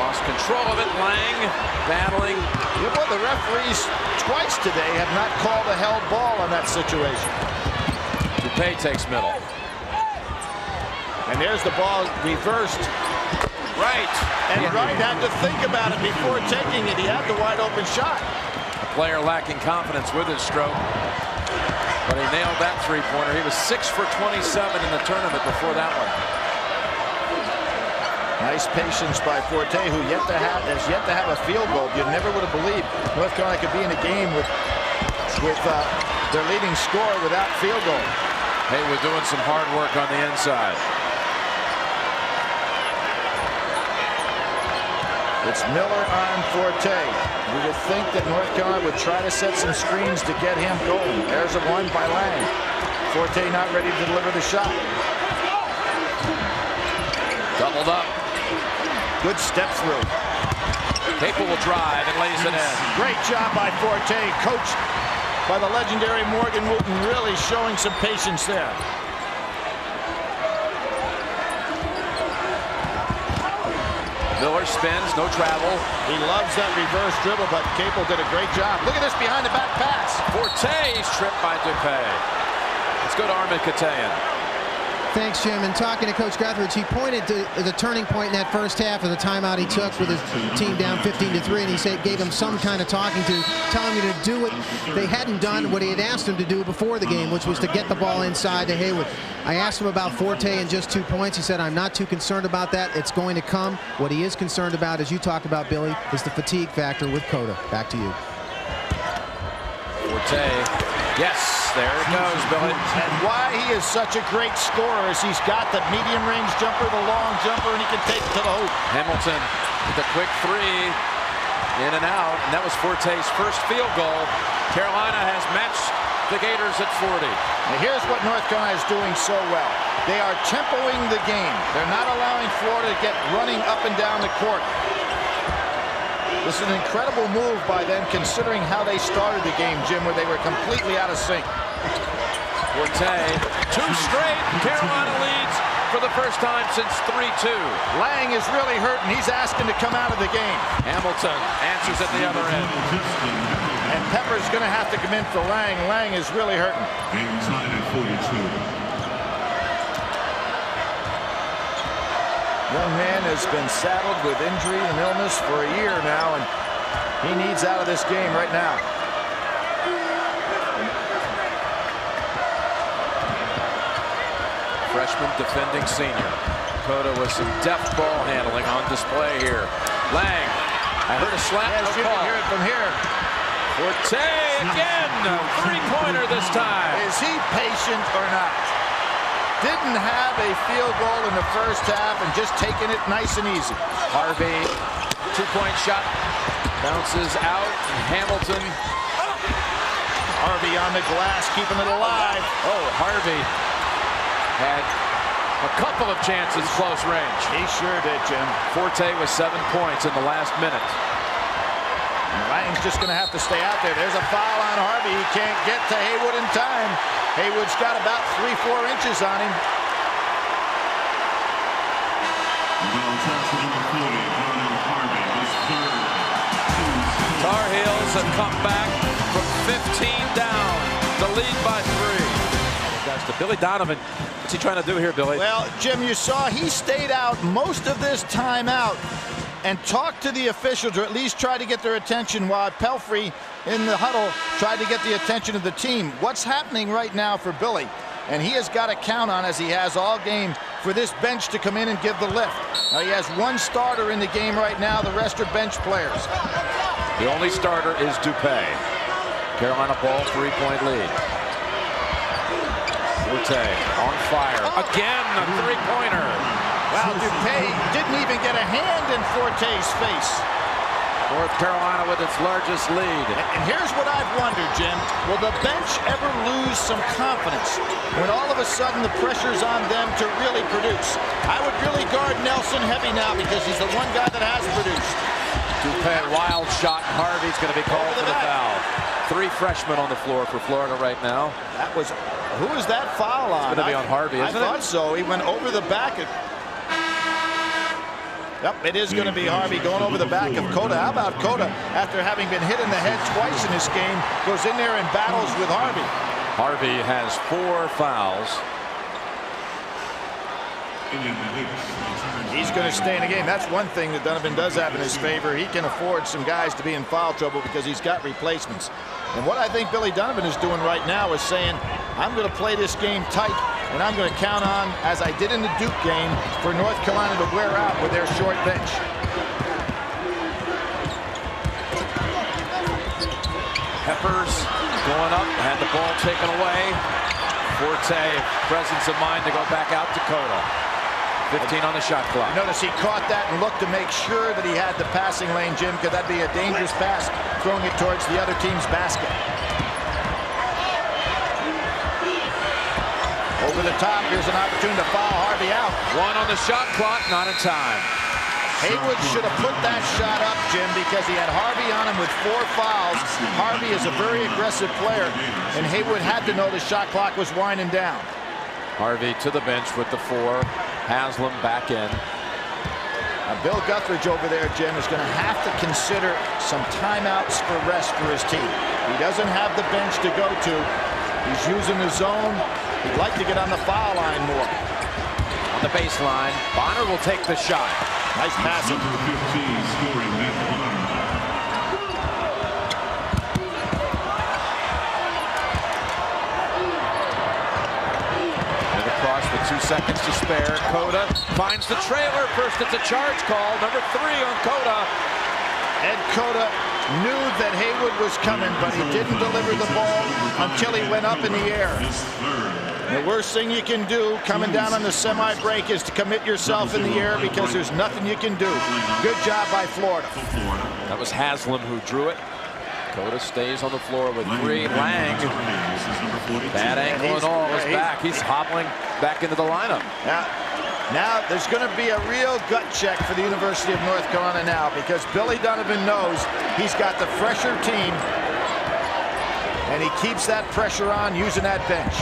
Lost control of it. Lang battling. Yeah, boy, the referees twice today have not called a held ball on that situation. Dupay takes middle. And there's the ball reversed. Wright. And Wright had to think about it before taking it. He had the wide open shot. Player lacking confidence with his stroke. but he nailed that three-pointer. He was 6 for 27 in the tournament before that one. Nice patience by Forte, who has yet to have a field goal. You never would have believed North Carolina could be in a game with their leading scorer without field goal. Haywood doing some hard work on the inside. It's Miller on Forte. You would think that North Carolina would try to set some screens to get him going. There's a one by Lang. Forte not ready to deliver the shot. Doubled up. Good step through. Capel will drive and lays it in. Great job by Forte, coached by the legendary Morgan Wooten, really showing some patience there. Miller spins, no travel. He loves that reverse dribble, but Capel did a great job. Look at this behind the back pass. Forte's tripped by Dupay. Let's go to Armin Katayan. Thanks, Jim. And talking to Coach Guthridge, he pointed to the turning point in that first half of the timeout he took with his team down 15-3, and he said gave him some kind of talking to, telling him to do what they hadn't done, what he had asked him to do before the game, which was to get the ball inside to Haywood. I asked him about Forte and just 2 points. He said, I'm not too concerned about that. It's going to come. What he is concerned about, as you talked about, Billy, is the fatigue factor with Cota. Back to you. Forte. Yes, there it goes, Billy. And why he is such a great scorer is he's got the medium range jumper, the long jumper, and he can take it to the hoop. Hamilton with a quick three, in and out, and that was Forte's first field goal. Carolina has matched the Gators at 40. Now here's what North Carolina is doing so well. They are tempoing the game. They're not allowing Florida to get running up and down the court. This is an incredible move by them, considering how they started the game, Jim, where they were completely out of sync. Forte, 2 straight. Carolina leads for the first time since 3-2. Lang is really hurting. He's asking to come out of the game. Hamilton answers at the other end. And Pepper's going to have to come in for Lang. Lang is really hurting. Game tied at 42. Young man has been saddled with injury and illness for a year now, and he needs out of this game right now. Freshman defending senior. Cota with some deft ball handling on display here. Lang, I heard a slap. Yes, you can hear it from here. Forte again, a three-pointer this time. Is he patient or not? Didn't have a field goal in the first half and just taking it nice and easy. Harvey, 2-point shot, bounces out, and Hamilton. Harvey on the glass, keeping it alive. Oh, Harvey had a couple of chances close range. He sure did, Jim. Forte was 7 points in the last minute. And Lang's just going to have to stay out there. There's a foul on Harvey. He can't get to Haywood in time. Haywood's got about 3-4 inches on him. Tar Heels have come back from 15 down to lead by 3. That's to Billy Donovan. What's he trying to do here, Billy? Well, Jim, you saw he stayed out most of this timeout and talked to the officials, or at least tried to get their attention, while Pelfrey in the huddle tried to get the attention of the team. What's happening right now for Billy, and he has got to count on, as he has all game, for this bench to come in and give the lift. Now, he has 1 starter in the game right now. The rest are bench players. The only starter is Dupay. Carolina ball, 3-point lead. Forte on fire. Again, a 3-pointer. Wow, Dupay didn't even get a hand in Forte's face. North Carolina with its largest lead. And here's what I've wondered, Jim. Will the bench ever lose some confidence when all of a sudden the pressure's on them to really produce? I would really guard Nelson heavy now, because he's the one guy that has produced. Dupay, wild shot. Harvey's going to be called for the foul. 3 freshmen on the floor for Florida right now. That was, who is that foul on? It's going to be on Harvey, isn't it? I thought so. He went over the back of... Yep, it is going to be Harvey going over the back of Cota. How about Cota, after having been hit in the head twice in this game, goes in there and battles with Harvey. Harvey has 4 fouls. He's going to stay in the game. That's one thing that Donovan does have in his favor. He can afford some guys to be in foul trouble because he's got replacements. And what I think Billy Donovan is doing right now is saying, I'm going to play this game tight, and I'm going to count on, as I did in the Duke game, for North Carolina to wear out with their short bench. Peppers going up, had the ball taken away. Forte, presence of mind to go back out to Cota. 15 on the shot clock. Notice he caught that and looked to make sure that he had the passing lane, Jim, because that'd be a dangerous pass, throwing it towards the other team's basket. Over the top, here's an opportunity to foul Harvey out. 1 on the shot clock, not in time. Haywood should have put that shot up, Jim, because he had Harvey on him with 4 fouls. Harvey is a very aggressive player, and Haywood had to know the shot clock was winding down. Harvey to the bench with the 4. Haslam back in. Bill Guthridge over there, Jim, is going to have to consider some timeouts for rest for his team. He doesn't have the bench to go to. He's using the zone. He'd like to get on the foul line more. On the baseline, Bonner will take the shot. Nice passing. Number 15 scoring Matt Bonner. And across with 2 seconds to spare. Cota finds the trailer. First, it's a charge call. Number 3 on Cota. Ed Cota knew that Haywood was coming, but he didn't deliver the ball until he went up in the air. The worst thing you can do coming down on the semi-break is to commit yourself in the air, because there's nothing you can do. Good job by Florida. That was Haslam who drew it. Cota stays on the floor with 3. Lang, bad ankle and all, is back. He's hobbling back into the lineup. Now there's going to be a real gut check for the University of North Carolina now, because Billy Donovan knows he's got the fresher team, and he keeps that pressure on using that bench.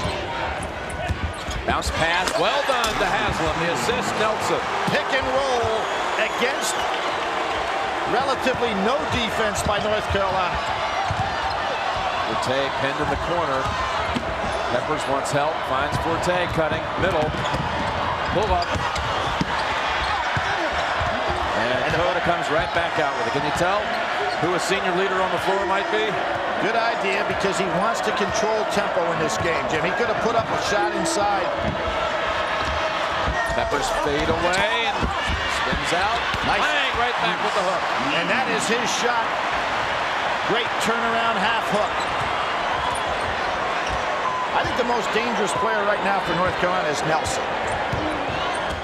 Bounce pass, well done to Haslam. The assist, Nelson. Pick and roll against relatively no defense by North Carolina. Forte pinned in the corner. Peppers wants help, finds Forte cutting, middle. Pull up. And Cota comes right back out with it. Can you tell who a senior leader on the floor might be? Good idea, because he wants to control tempo in this game, Jim. He could have put up a shot inside. Peppers fade away and spins out. Nice. Lang right back with the hook. And that is his shot. Great turnaround half hook. I think the most dangerous player right now for North Carolina is Nelson.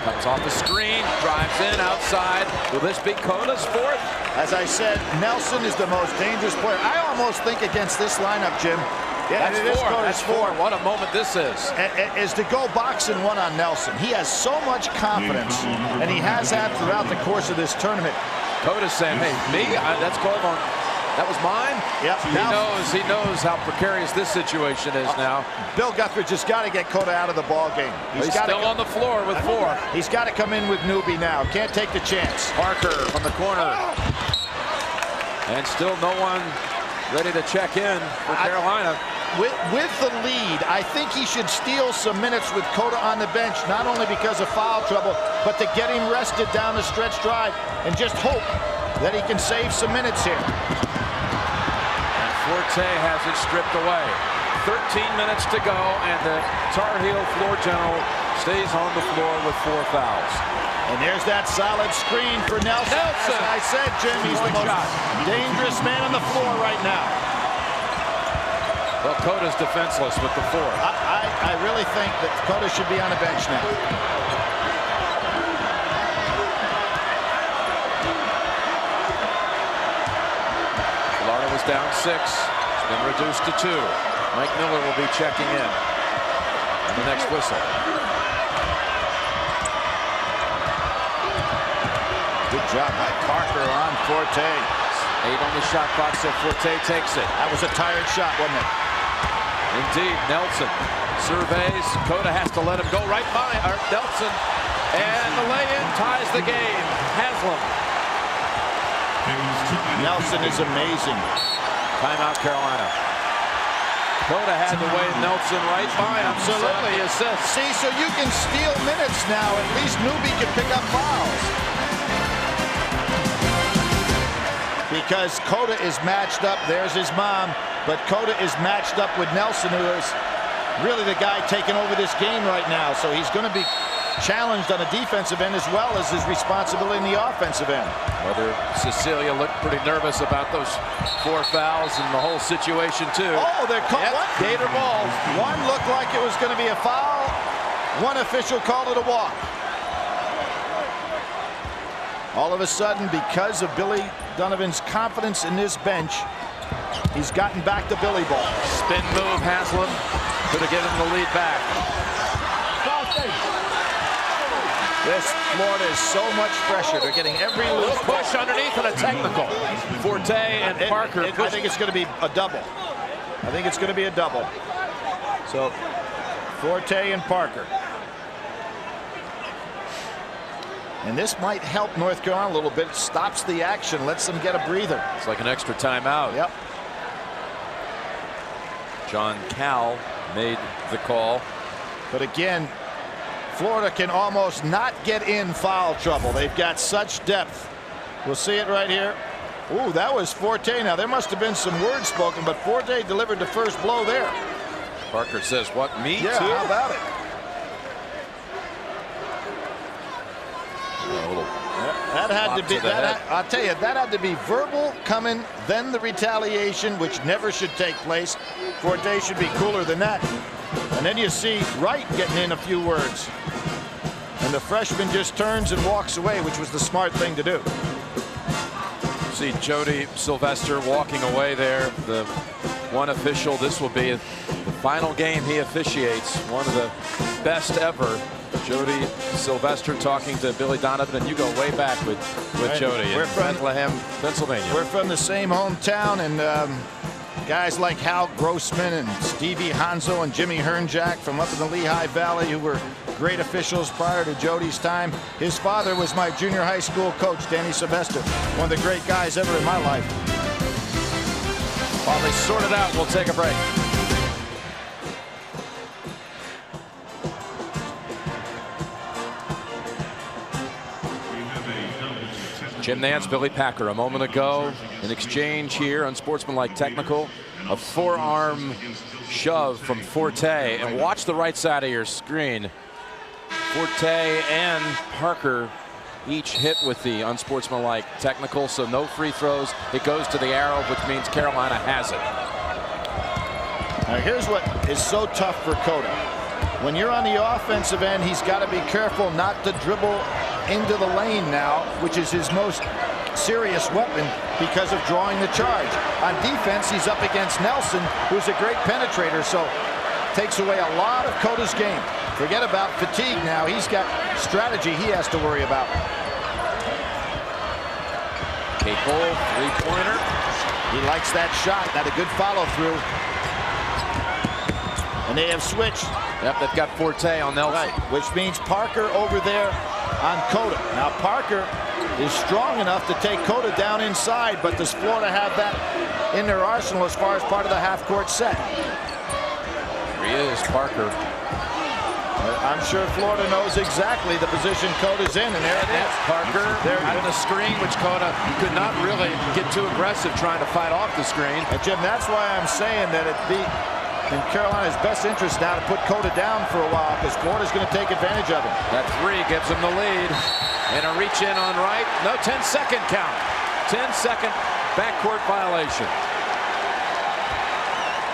Comes off the screen, drives in outside. Will this be Cota's 4th? As I said, Nelson is the most dangerous player. I almost think against this lineup, Jim. Yeah, that's 4. That's 4. What a moment this is to go boxing 1 on Nelson. He has so much confidence, and he has that throughout the course of this tournament. Cota's saying, hey, me? That's called on. That was mine? Yep. He knows how precarious this situation is now. Bill Guthridge has got to get Cota out of the ball game. He's still on the floor with 4. He's got to come in with newbie now. Can't take the chance. Parker from the corner. And still no one ready to check in for Carolina. With the lead, I think he should steal some minutes with Cota on the bench, not only because of foul trouble, but to get him rested down the stretch drive and just hope that he can save some minutes here. Forte has it stripped away. 13 minutes to go, and the Tar Heel floor general stays on the floor with 4 fouls. And there's that solid screen for Nelson. As I said, Jim, he's the most dangerous man on the floor right now. Well, Cota's defenseless with the 4. I really think that Cota should be on the bench now. Florida was down 6. It's been reduced to 2. Mike Miller will be checking in on the next whistle. Good job by Parker on Forte. 8 on the shot clock, so Forte takes it. That was a tired shot, wasn't it? Indeed, Nelson surveys. Cota has to let him go right by Nelson. And the lay-in ties the game. Haslam. Nelson is amazing. Timeout, Carolina. Cota had to wave Nelson right by him. Absolutely. See, so you can steal minutes now. At least newbie can pick up fouls. Because Cota is matched up. There's his mom. But Cota is matched up with Nelson, who is really the guy taking over this game right now. So he's going to be challenged on the defensive end as well as his responsibility in the offensive end. Whether Cecilia looked pretty nervous about those 4 fouls and the whole situation too. Oh, they're called one Gator ball. One looked like it was going to be a foul. One official called it a walk. All of a sudden, because of Billy Donovan's confidence in this bench, he's gotten back to Billy ball. Spin move, Haslam could have given the lead back. This Florida is so much pressure. They're getting every loose Push underneath and a technical. Forte and Parker. I think it's going to be a double. I think it's going to be a double. So Forte and Parker. And this might help North Carolina a little bit. It stops the action, lets them get a breather. It's like an extra timeout. Yep. John Cal made the call. But again, Florida can almost not get in foul trouble. They've got such depth. We'll see it right here. Ooh, that was Forte. Now, there must have been some words spoken, but Forte delivered the first blow there. Parker says, what, me yeah, too? How about it? That had to be, I'll tell you, that had to be verbal coming, then the retaliation, which never should take place. Forte should be cooler than that. And then you see Wright getting in a few words. And the freshman just turns and walks away, which was the smart thing to do. See Jody Sylvester walking away there. The one official, this will be the final game he officiates. One of the best ever. Jody Sylvester talking to Billy Donovan, and you go way back with right. Jody in Bethlehem, Pennsylvania. We're from the same hometown, and guys like Hal Grossman and Stevie Hanzo and Jimmy Hernjack from up in the Lehigh Valley, who were great officials prior to Jody's time. His father was my junior high school coach, Danny Sylvester, one of the great guys ever in my life. While they sort it out, we'll take a break. Jim Nance, Billy Packer, a moment ago, an exchange here, unsportsmanlike technical, a forearm shove from Forte, and watch the right side of your screen. Forte and Parker each hit with the unsportsmanlike technical, so no free throws. It goes to the arrow, which means Carolina has it. Now here's what is so tough for Cota. When you're on the offensive end, he's got to be careful not to dribble into the lane now, which is his most serious weapon because of drawing the charge. On defense, he's up against Nelson, who's a great penetrator, so takes away a lot of Cota's game. Forget about fatigue now. He's got strategy he has to worry about. Capel, three-pointer. He likes that shot. Got a good follow-through. And they have switched. Yep, they've got Forte on Nelson. Right, which means Parker over there on Cota. Now Parker is strong enough to take Cota down inside, but does Florida have that in their arsenal as far as part of the half-court set? Here he is, Parker. I'm sure Florida knows exactly the position Cota's in, and there it is. Parker there on the screen, which Cota could not really get too aggressive trying to fight off the screen. And Jim, that's why I'm saying that it'd be in Carolina's best interest now to put Cota down for a while, because Florida's going to take advantage of it. That three gives them the lead. And a reach in on Wright. No, 10-second count. 10-second backcourt violation.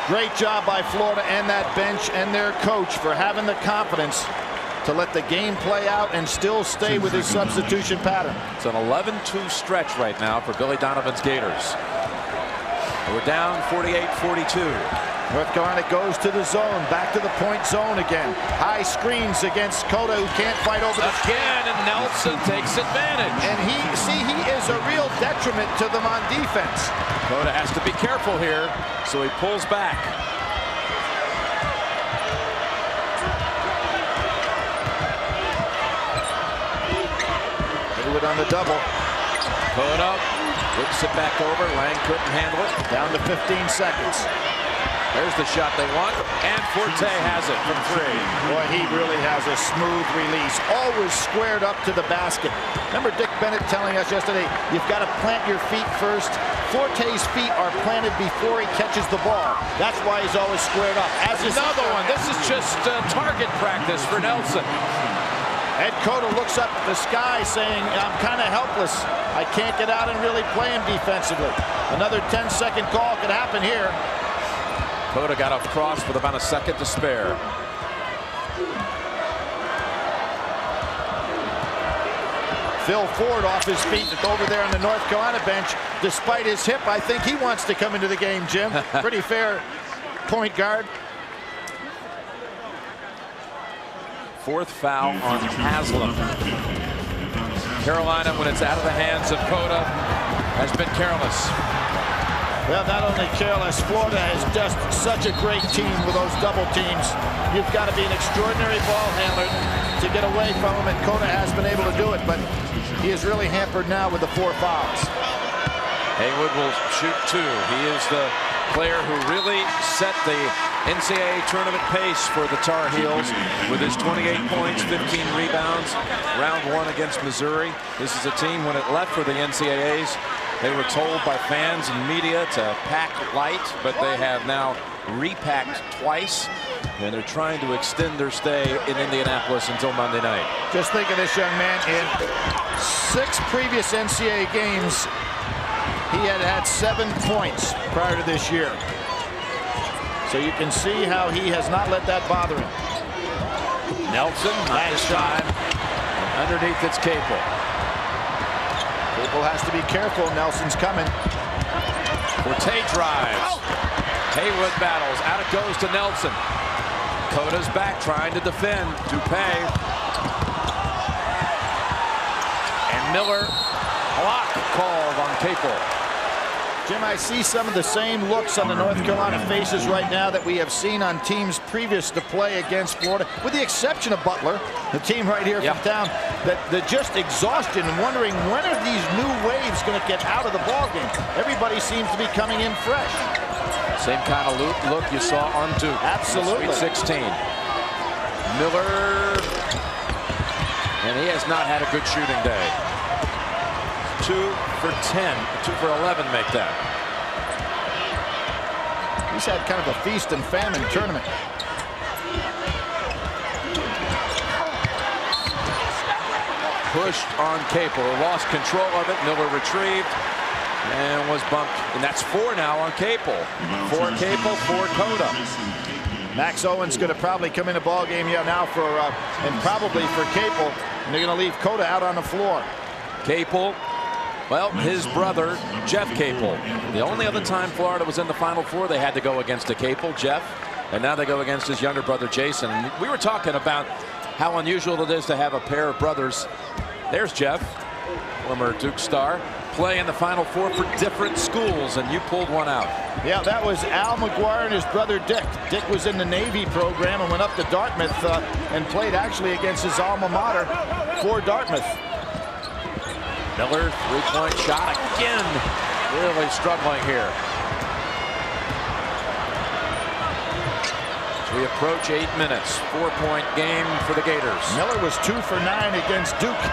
Great job by Florida and that bench and their coach for having the confidence to let the game play out and still stay with his substitution pattern. It's an 11-2 stretch right now for Billy Donovan's Gators. We're down 48-42. North Carolina goes to the zone, back to the point zone again. High screens against Cota, who can't fight over the again, and Nelson takes advantage. And he is a real detriment to them on defense. Cota has to be careful here, so he pulls back. Do it on the double. Cota whips it back over. Lang couldn't handle it. Down to 15 seconds. There's the shot they want, and Forte has it from three. Boy, he really has a smooth release. Always squared up to the basket. Remember Dick Bennett telling us yesterday, you've got to plant your feet first. Forte's feet are planted before he catches the ball. That's why he's always squared up. As is Another one. This is just target practice for Nelson. Ed Cota looks up at the sky saying, I'm kind of helpless. I can't get out and really play him defensively. Another 10-second call could happen here. Cota got off cross with about a second to spare. Phil Ford off his feet over there on the North Carolina bench. Despite his hip, I think he wants to come into the game, Jim. Pretty fair point guard. Fourth foul on Haslam. Carolina, when it's out of the hands of Cota, has been careless. Well, not only careless, Florida has just such a great team with those double teams. You've got to be an extraordinary ball handler to get away from him, and Cota has been able to do it, but he is really hampered now with the 4 fouls. Haywood will shoot 2. He is the player who really set the NCAA tournament pace for the Tar Heels with his 28 points, 15 rebounds, round 1 against Missouri. This is a team, when it left for the NCAAs, they were told by fans and media to pack light, but they have now repacked twice, and they're trying to extend their stay in Indianapolis until Monday night. Just think of this young man. In 6 previous NCAA games, he had 7 points prior to this year. So you can see how he has not let that bother him. Nelson, nice time. Underneath, it's Capel. Capel has to be careful. Nelson's coming. Forte drives. Haywood battles. Out it goes to Nelson. Cota's back trying to defend. Dupay. And Miller. Block called on Capel. Jim, I see some of the same looks on the North Carolina faces right now that we have seen on teams previous to play against Florida, with the exception of Butler, the team right here from town, that they're just exhaustion and wondering when are these new waves going to get out of the ballgame. Everybody seems to be coming in fresh. Same kind of look you saw on Duke. Absolutely. Sweet 16. Miller. And he has not had a good shooting day. 2 for 10. 2 for 11 make that. He's had kind of a feast and famine tournament. Pushed on Capel. Lost control of it. Miller retrieved and was bumped. And that's 4 now on Capel. 4 Capel, 4 Cota. Max Owen's going to probably come in the ball game now for and probably for Capel. And they're going to leave Cota out on the floor. Capel. Well, his brother, Jeff Capel. The only other time Florida was in the Final Four, they had to go against a Capel, Jeff. And now they go against his younger brother, Jason. And we were talking about how unusual it is to have a pair of brothers. There's Jeff, former Duke star, play in the Final Four for different schools, and you pulled one out. Yeah, that was Al McGuire and his brother Dick. Dick was in the Navy program and went up to Dartmouth and played actually against his alma mater for Dartmouth. Miller, 3-point shot again. Really struggling here. As we approach 8 minutes. 4-point game for the Gators. Miller was 2 for 9 against Duke.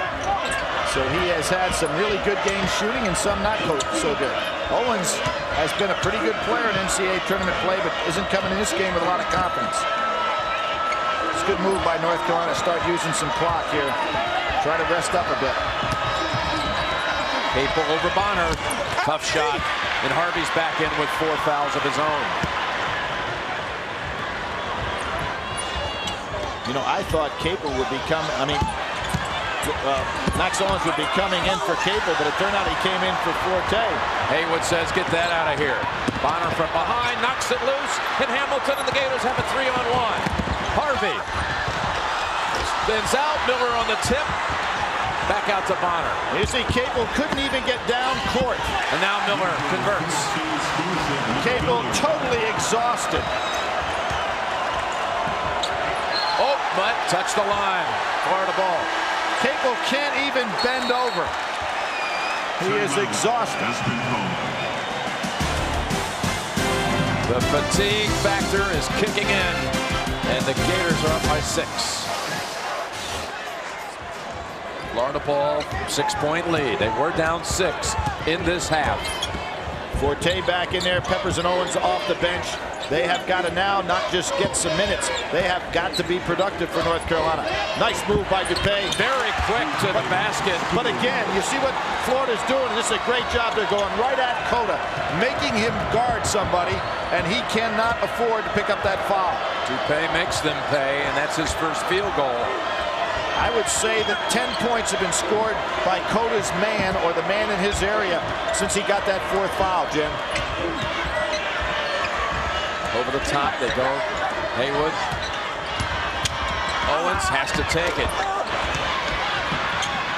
So he has had some really good game shooting and some not so good. Owens has been a pretty good player in NCAA tournament play, but isn't coming in this game with a lot of confidence. It's a good move by North Carolina. Start using some clock here. Try to rest up a bit. Capel over Bonner. Tough shot. And Harvey's back in with 4 fouls of his own. You know, I thought Capel would become, Max Owens would be coming in for Capel, but it turned out he came in for Forte. Haywood says, get that out of here. Bonner from behind, knocks it loose, and Hamilton and the Gators have a 3-on-1. Harvey spins out, Miller on the tip. Back out to Bonner. You see, Capel couldn't even get down court. And now Miller converts. Capel totally exhausted. Oh, but touched the line. Florida ball. Capel can't even bend over. He is exhausted. The fatigue factor is kicking in, and the Gators are up by 6. Florida ball, 6-point lead. They were down 6 in this half. Forte back in there. Peppers and Owens off the bench. They have got to now not just get some minutes. They have got to be productive for North Carolina. Nice move by DuPay. Very quick to the basket. But again, you see what Florida's doing. This is a great job. They're going right at Cota, making him guard somebody, and he cannot afford to pick up that foul. DuPay makes them pay, and that's his first field goal. I would say that 10 points have been scored by Cota's man, or the man in his area, since he got that 4th foul, Jim. Over the top they go. Haywood. Owens has to take it.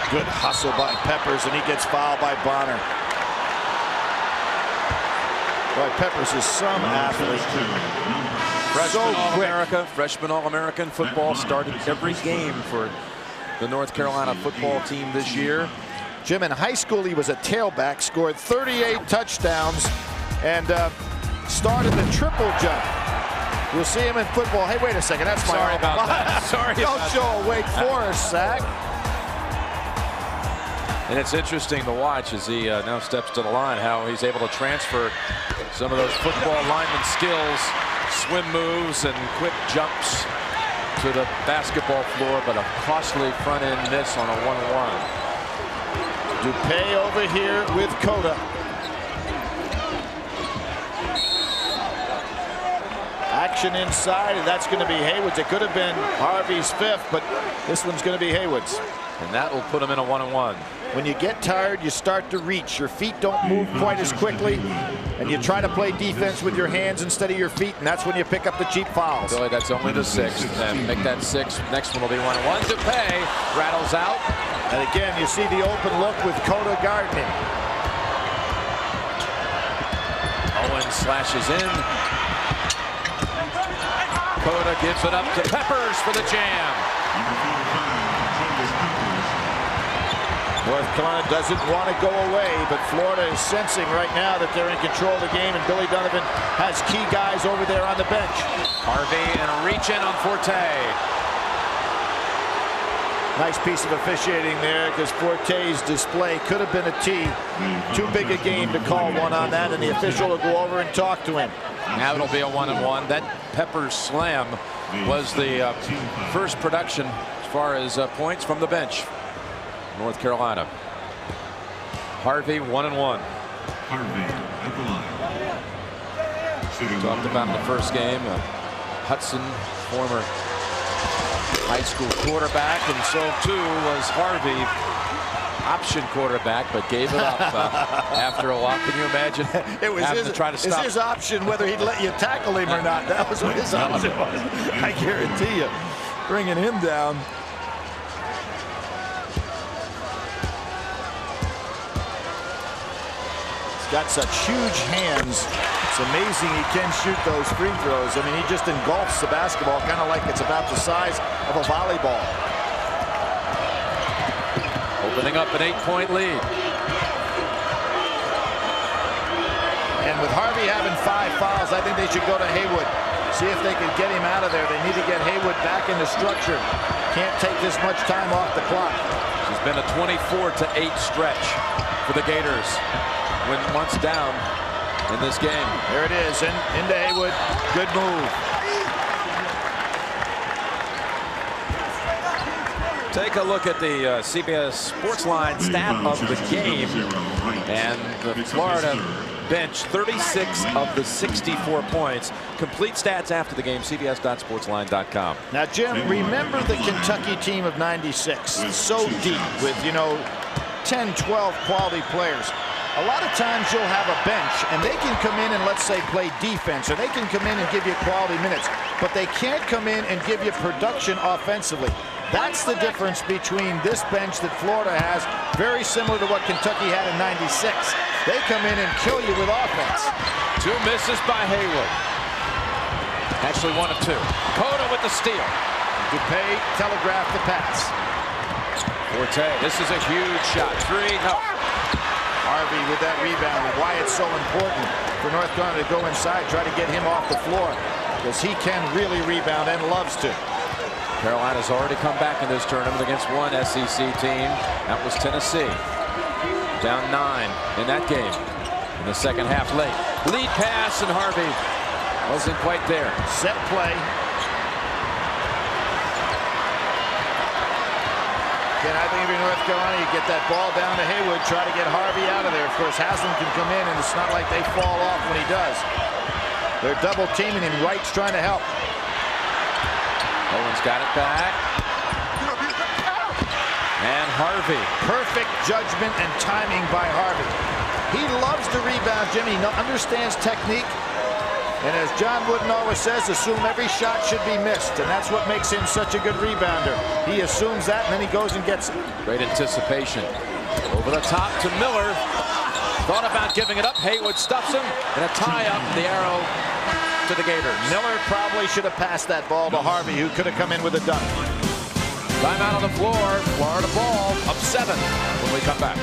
Good hustle by Peppers, and he gets fouled by Bonner. Boy, Peppers is some athlete. Freshman All-America, freshman All-American football, started every game for the North Carolina football team this year. Jim, in high school, he was a tailback, scored 38 touchdowns, and started the triple jump. You'll see him in football. Hey, wait a second. That's my Sorry about that. Sorry. Don't show a Wake Forest sack. And it's interesting to watch as he now steps to the line, how he's able to transfer some of those football lineman skills, swim moves and quick jumps to the basketball floor, but a costly front end miss on a 1-1. DuPay over here with Cota. Action inside, and that's going to be Haywood's. It could have been Harvey's 5th, but this one's going to be Haywood's. And that will put him in a 1-1. When you get tired, you start to reach. Your feet don't move quite as quickly, and you try to play defense with your hands instead of your feet, and that's when you pick up the cheap fouls. Billy, that's only the 6th. And make that 6th. Next one will be 1-1. DuPay rattles out. And again, you see the open look with Cota gardening. Owens slashes in. Cota gives it up to Peppers for the jam. North Carolina doesn't want to go away, but Florida is sensing right now that they're in control of the game, and Billy Donovan has key guys over there on the bench. Harvey and a reach in on Forte. Nice piece of officiating there, because Forte's display could have been a tee. Too big a game to call one on that, and the official will go over and talk to him. Now it'll be a 1-1. That Peppers slam was the first production as far as points from the bench. North Carolina. Harvey 1-1. Harvey at the line. Talked about in the first game. Hudson, former high school quarterback, and so too was Harvey, option quarterback, but gave it up after a while. Can you imagine? It was having to try to stop. his option whether he'd let you tackle him or not. That was what his option was. I guarantee you, bringing him down. He's got such huge hands. It's amazing he can shoot those free throws. I mean, he just engulfs the basketball, kind of like it's about the size of a volleyball. Opening up an 8-point lead. And with Harvey having 5 fouls, I think they should go to Haywood. See if they can get him out of there. They need to get Haywood back into structure. Can't take this much time off the clock. It's been a 24-8 stretch for the Gators. When once down in this game. There it is, into Haywood. Good move. Take a look at the CBS Sportsline stat of the game. And the Florida bench, 36 of the 64 points. Complete stats after the game, cbs.sportsline.com. Now, Jim, remember the Kentucky team of '96. So deep with, 10, 12 quality players. A lot of times you'll have a bench, and they can come in and, let's say, play defense, or they can come in and give you quality minutes, but they can't come in and give you production offensively. That's the difference between this bench that Florida has, very similar to what Kentucky had in '96. They come in and kill you with offense. 2 misses by Haywood. Actually 1 of 2. Cota with the steal. DuPay telegraphed the pass. Forte, this is a huge shot. 3, no. Harvey with that rebound, and why it's so important for North Carolina to go inside, try to get him off the floor, because he can really rebound and loves to. Carolina's already come back in this tournament against one SEC team. That was Tennessee. Down 9 in that game. In the second half late. Lead pass, and Harvey wasn't quite there. Set play. Again, I think if you're North Carolina, you get that ball down to Haywood, try to get Harvey out of there. Of course, Haslam can come in, and it's not like they fall off when he does. They're double teaming him. Wright's trying to help. Owen's got it back. And Harvey. Perfect judgment and timing by Harvey. He loves to rebound, Jimmy. He understands technique. And as John Wooden always says, assume every shot should be missed. And that's what makes him such a good rebounder. He assumes that, and then he goes and gets it. Great anticipation. Over the top to Miller. Thought about giving it up. Haywood stuffs him. And a tie up, the arrow to the Gators. Miller probably should have passed that ball to Harvey, who could have come in with a dunk. Timeout on the floor. Florida ball up 7 when we come back.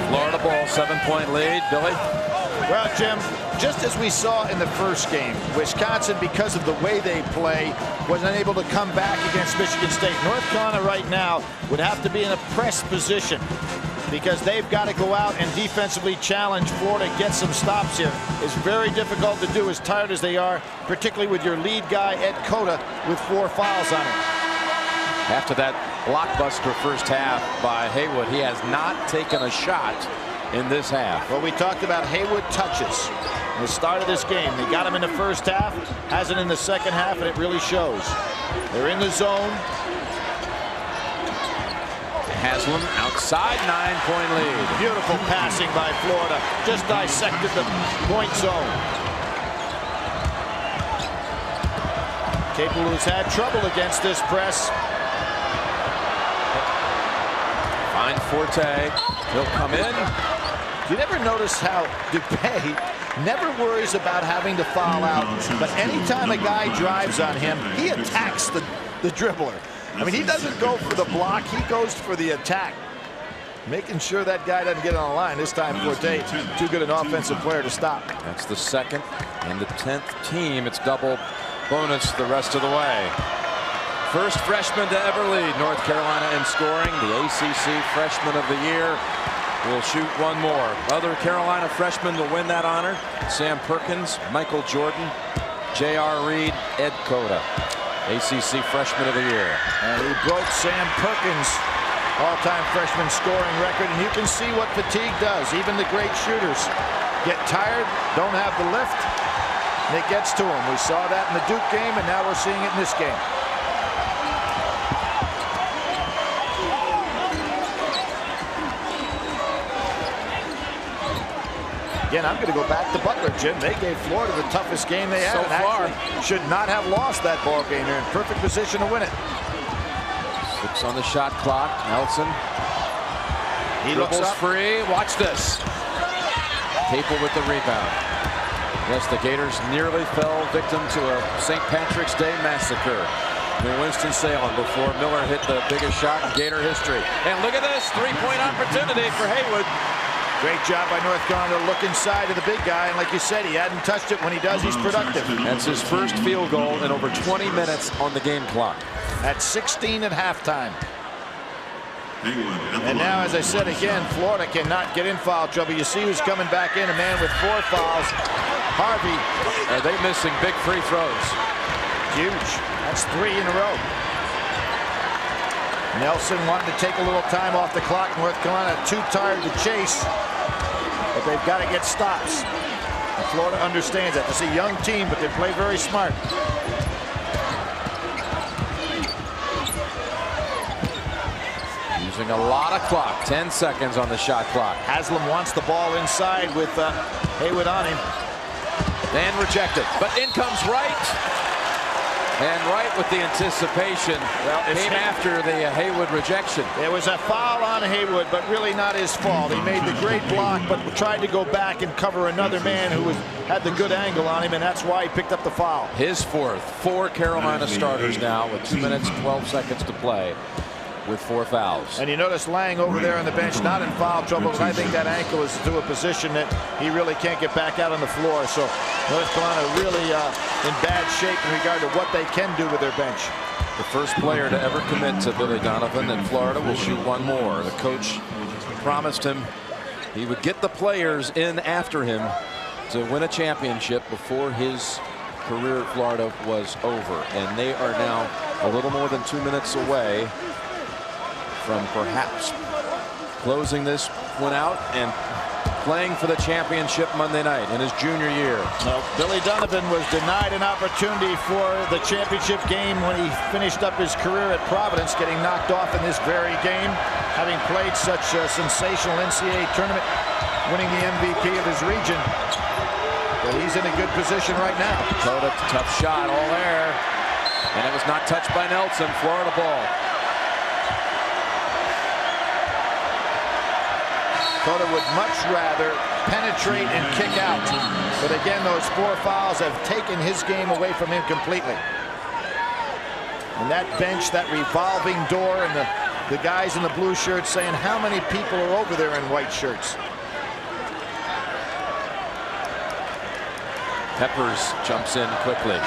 Florida ball, 7-point lead. Billy? Well, Jim, just as we saw in the first game, Wisconsin, because of the way they play, was unable to come back against Michigan State. North Carolina right now would have to be in a press position because they've got to go out and defensively challenge Florida, get some stops here. It's very difficult to do as tired as they are, particularly with your lead guy, Ed Cota, with 4 fouls on him. After that blockbuster first half by Haywood, he has not taken a shot in this half. Well, we talked about Haywood touches in the start of this game. They got him in the first half, hasn't in the second half, and it really shows. They're in the zone. Haslam outside, 9-point lead. Beautiful passing by Florida. Just dissected the point zone. Capel, who's had trouble against this press. Fine Forte. He'll come in. You never notice how DePay never worries about having to foul out, but anytime a guy drives on him, he attacks the dribbler. I mean, he doesn't go for the block, he goes for the attack. Making sure that guy doesn't get on the line. This time, Forte, too good an offensive player to stop. That's the 2nd and the 10th team. It's double bonus the rest of the way. First freshman to ever lead North Carolina in scoring. The ACC Freshman of the Year will shoot one more. Other Carolina freshmen will win that honor. Sam Perkins, Michael Jordan, J.R. Reed, Ed Cota. ACC Freshman of the Year. And he broke Sam Perkins' all-time freshman scoring record, and you can see what fatigue does. Even the great shooters get tired, don't have the lift, and it gets to them. We saw that in the Duke game, and now we're seeing it in this game. Again, I'm going to go back to Butler, Jim. They gave Florida the toughest game they had. So far. Should not have lost that ball game. They're in perfect position to win it. 6 on the shot clock. Nelson. He looks free. Watch this. Capel with the rebound. Yes, the Gators nearly fell victim to a St. Patrick's Day massacre in Winston-Salem before Miller hit the biggest shot in Gator history. And look at this 3-point opportunity for Haywood. Great job by North Carolina to look inside of the big guy, and like you said, he hadn't touched it. When he does, he's productive. That's his first field goal in over 20 minutes on the game clock. At 16 at halftime. And now, as I said again, Florida cannot get in foul trouble. You see who's coming back in, a man with 4 fouls. Harvey. Are they missing big free throws? Huge. That's 3 in a row. Nelson wanting to take a little time off the clock. North Carolina too tired to chase, but they've got to get stops. And Florida understands that. It's a young team, but they play very smart. Using a lot of clock. 10 seconds on the shot clock. Haslam wants the ball inside with Haywood on him. And rejected. But in comes Wright. And Wright with the anticipation came after the Haywood rejection. There was a foul on Haywood, but really not his fault. He made the great block, but tried to go back and cover another man who had the good angle on him, and that's why he picked up the foul. His 4th. 4 Carolina starters now with 2 minutes, 12 seconds to play. with 4 fouls. And you notice Lang over there on the bench, not in foul trouble, but I think that ankle is to a position that he really can't get back out on the floor. So North Carolina really in bad shape in regard to what they can do with their bench. The first player to ever commit to Billy Donovan in Florida will shoot 1 more. The coach promised him he would get the players in after him to win a championship before his career at Florida was over. And they are now a little more than 2 minutes away from perhaps closing this one out and playing for the championship Monday night in his junior year. Well, Billy Donovan was denied an opportunity for the championship game when he finished up his career at Providence, getting knocked off in this very game, having played such a sensational NCAA tournament, winning the MVP of his region. But he's in a good position right now. Cota, tough shot, all air, and it was not touched by Nelson. Florida ball. Cota would much rather penetrate and kick out. But again, those 4 fouls have taken his game away from him completely. And that bench, that revolving door, and the guys in the blue shirts saying how many people are over there in white shirts. Peppers jumps in quickly.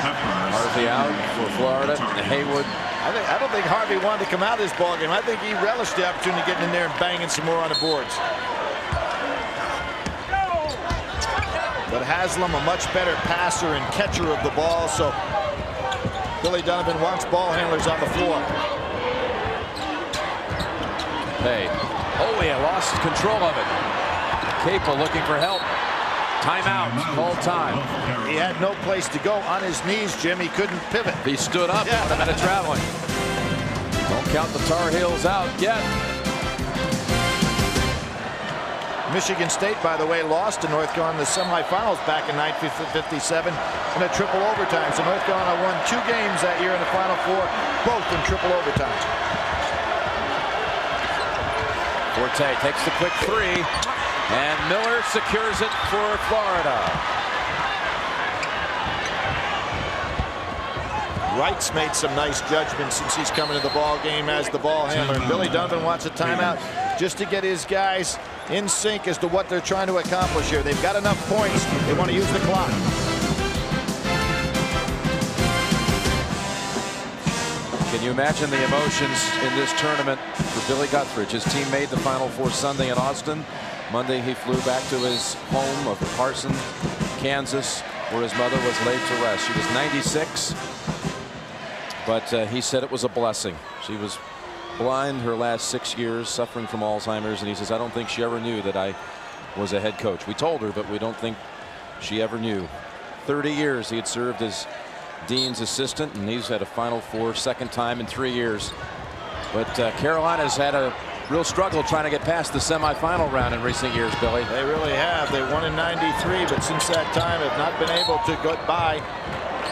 Harvey out for Florida. Haywood. I don't think Harvey wanted to come out of this ballgame. I think he relished the opportunity of getting in there and banging some more on the boards. But Haslam, a much better passer and catcher of the ball, so Billy Donovan wants ball handlers on the floor. Hey, oh, he lost control of it. Capel looking for help. Timeout, called time. He had no place to go on his knees, Jim. He couldn't pivot. He stood up, yeah. Would have been a traveling. Don't count the Tar Heels out yet. Michigan State, by the way, lost to North Carolina in the semifinals back in 1957 in a triple overtime. So North Carolina won 2 games that year in the Final Four, both in triple overtime. Forte takes the quick 3. And Miller secures it for Florida. Wright's made some nice judgments since he's come into the ball game as the ball handler. And Billy Donovan wants a timeout just to get his guys in sync as to what they're trying to accomplish here. They've got enough points. They want to use the clock. Can you imagine the emotions in this tournament for Billy Guthridge? His team made the Final Four Sunday in Austin. Monday he flew back to his home of Carson, Kansas, where his mother was laid to rest. She was 96, but he said it was a blessing. She was blind her last 6 years, suffering from Alzheimer's, and he says, I don't think she ever knew that I was a head coach. We told her, but we don't think she ever knew. 30 years he had served as Dean's assistant, and he's had a Final Four, 2nd time in 3 years. But Carolina's had a real struggle trying to get past the semifinal round in recent years, Billy. They really have. They won in '93, but since that time have not been able to get by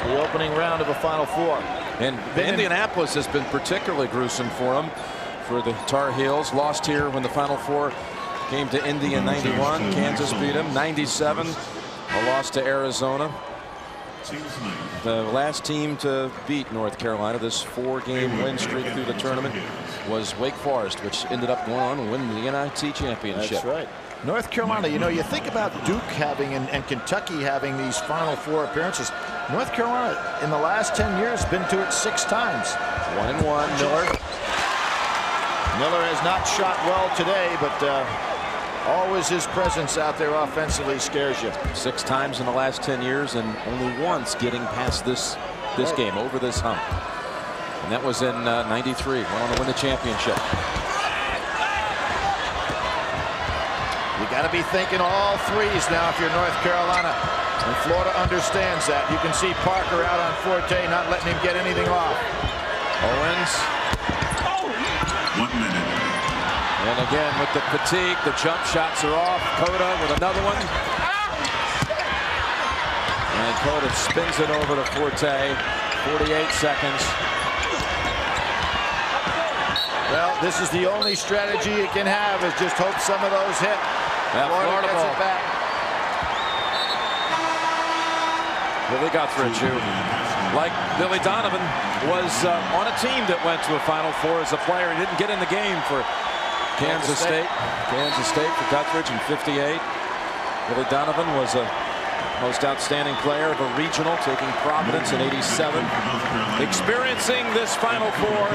the opening round of a Final Four. And Indianapolis has been particularly gruesome for them, for the Tar Heels. Lost here when the Final Four came to Indy in '91. Kansas beat them. '97, a loss to Arizona. The last team to beat North Carolina, this 4-game win streak through the tournament, was Wake Forest, which ended up going on to win the NIT championship. That's right. North Carolina, you know, you think about Duke having and Kentucky having these Final Four appearances. North Carolina in the last 10 years been to it 6 times. 1-1. Miller has not shot well today, but always his presence out there offensively scares you. 6 times in the last 10 years, and only once getting past this game, over this hump. And that was in '93. Went on to win the championship. You got to be thinking all 3s now if you're North Carolina. And Florida understands that. You can see Parker out on Forte, not letting him get anything off. Owens. 1 minute. And again with the fatigue, the jump shots are off. Cota with another one. And Cota spins it over to Forte. 48 seconds. Well, this is the only strategy you can have, is just hope some of those hit. Florida gets ball. it back. Billy Guthridge, like Billy Donovan, was on a team that went to a Final Four as a player. He didn't get in the game for Kansas State. Kansas State for Guthridge in '58. Billy Donovan was a most outstanding player of a regional, taking Providence in '87. Experiencing this Final Four.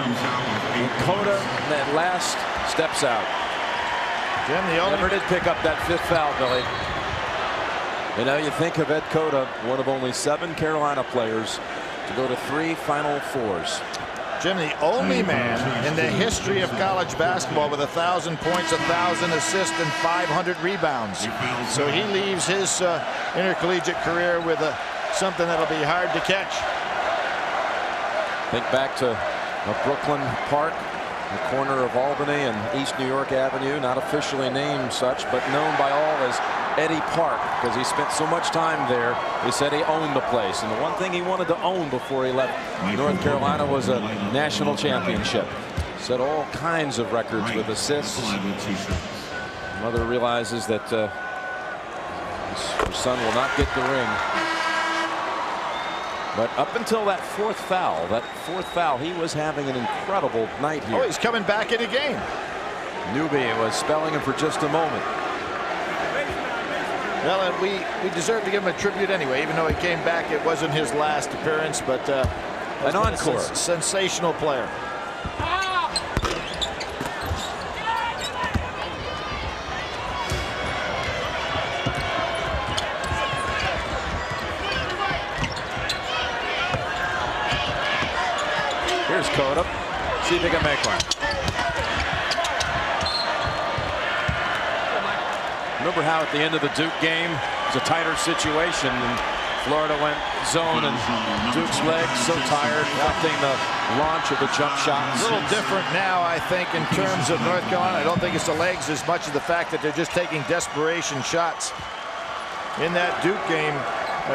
Cota, that last steps out. Jim, Never did pick up that 5th foul, Billy. You know, you think of Ed Cota, one of only 7 Carolina players to go to 3 Final Fours. Jim, the only man in the history of college basketball with 1,000 points, 1,000 assists, and 500 rebounds. So he leaves his intercollegiate career with something that'll be hard to catch. Think back to Brooklyn Park, the corner of Albany and East New York Avenue, not officially named such, but known by all as Eddie Park, because he spent so much time there. He said he owned the place, and the one thing he wanted to own before he left North Carolina was a national championship. Set all kinds of records with assists. Mother realizes that her son will not get the ring. But up until that 4th foul, he was having an incredible night here. Oh, he's coming back in the game. Newby was spelling him for just a moment. Well, and we deserve to give him a tribute anyway, even though he came back. It wasn't his last appearance, but an encore. Sensational player. Here's Cota. See if he can make one. Remember how at the end of the Duke game, it was a tighter situation, and Florida went zone, and Duke's legs so tired, affecting the launch of the jump shots. A little different now, I think, in terms of North Carolina. I don't think it's the legs as much as the fact that they're just taking desperation shots. In that Duke game,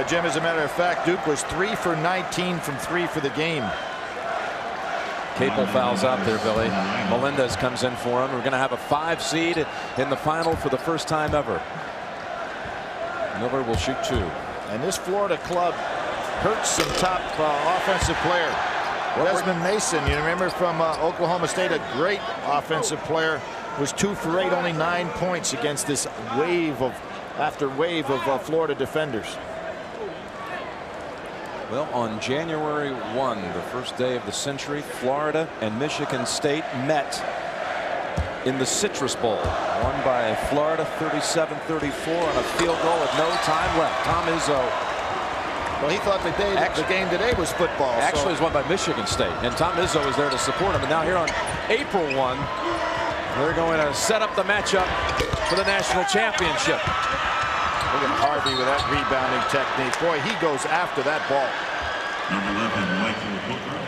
Jim, as a matter of fact, Duke was 3 for 19 from 3 for the game. Capel fouls out there, Billy. Melendez comes in for him. We're going to have a 5 seed in the final for the first time ever. Miller will shoot 2. And this Florida club hurts some top offensive player. Desmond Mason, you remember from Oklahoma State, a great offensive player, was 2 for 8, only 9 points against this wave after wave of Florida defenders. Well, on January 1, the first day of the century, Florida and Michigan State met in the Citrus Bowl, won by Florida 37-34 on a field goal with no time left. Tom Izzo. Well, he thought the game today was football. Actually, it was won by Michigan State, and Tom Izzo was there to support him. And now here on April 1, they're going to set up the matchup for the national championship. Look at Harvey with that rebounding technique. Boy, he goes after that ball. Number 11, Michael Hooker.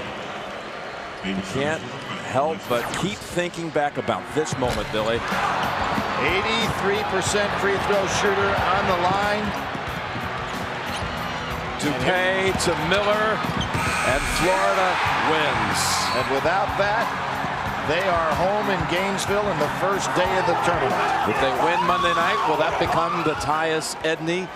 Can't help but keep thinking back about this moment, Billy. 83% free throw shooter on the line. Duque to Miller, and Florida wins. And without that, they are home in Gainesville in the first day of the tournament. If they win Monday night, will that become the Tyus Edney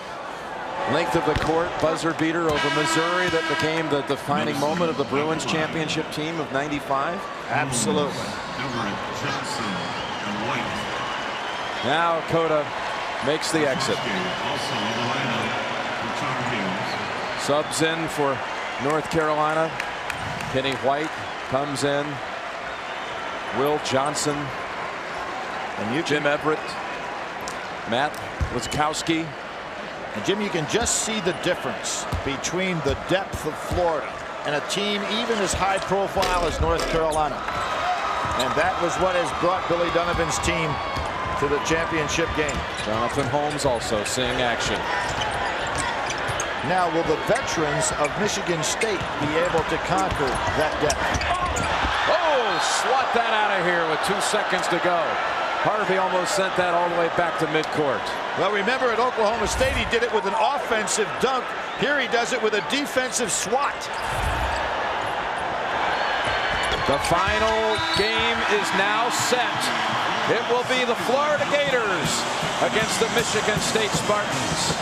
length of the court buzzer beater over Missouri that became the defining moment of the Bruins championship team of '95? Absolutely. Johnson and White. Now Cota makes the exit. Also in the lineup for Tar Heels. Subs in for North Carolina. Kenny White comes in. Will Johnson, and Jim Everett, Matt Wiskowski. And Jim, you can just see the difference between the depth of Florida and a team even as high profile as North Carolina. And that was what has brought Billy Donovan's team to the championship game. Jonathan Holmes also seeing action. Now, will the veterans of Michigan State be able to conquer that depth? Oh, swat that out of here with 2 seconds to go. Harvey almost sent that all the way back to midcourt. Well, remember at Oklahoma State, he did it with an offensive dunk. Here he does it with a defensive swat. The final game is now set. It will be the Florida Gators against the Michigan State Spartans.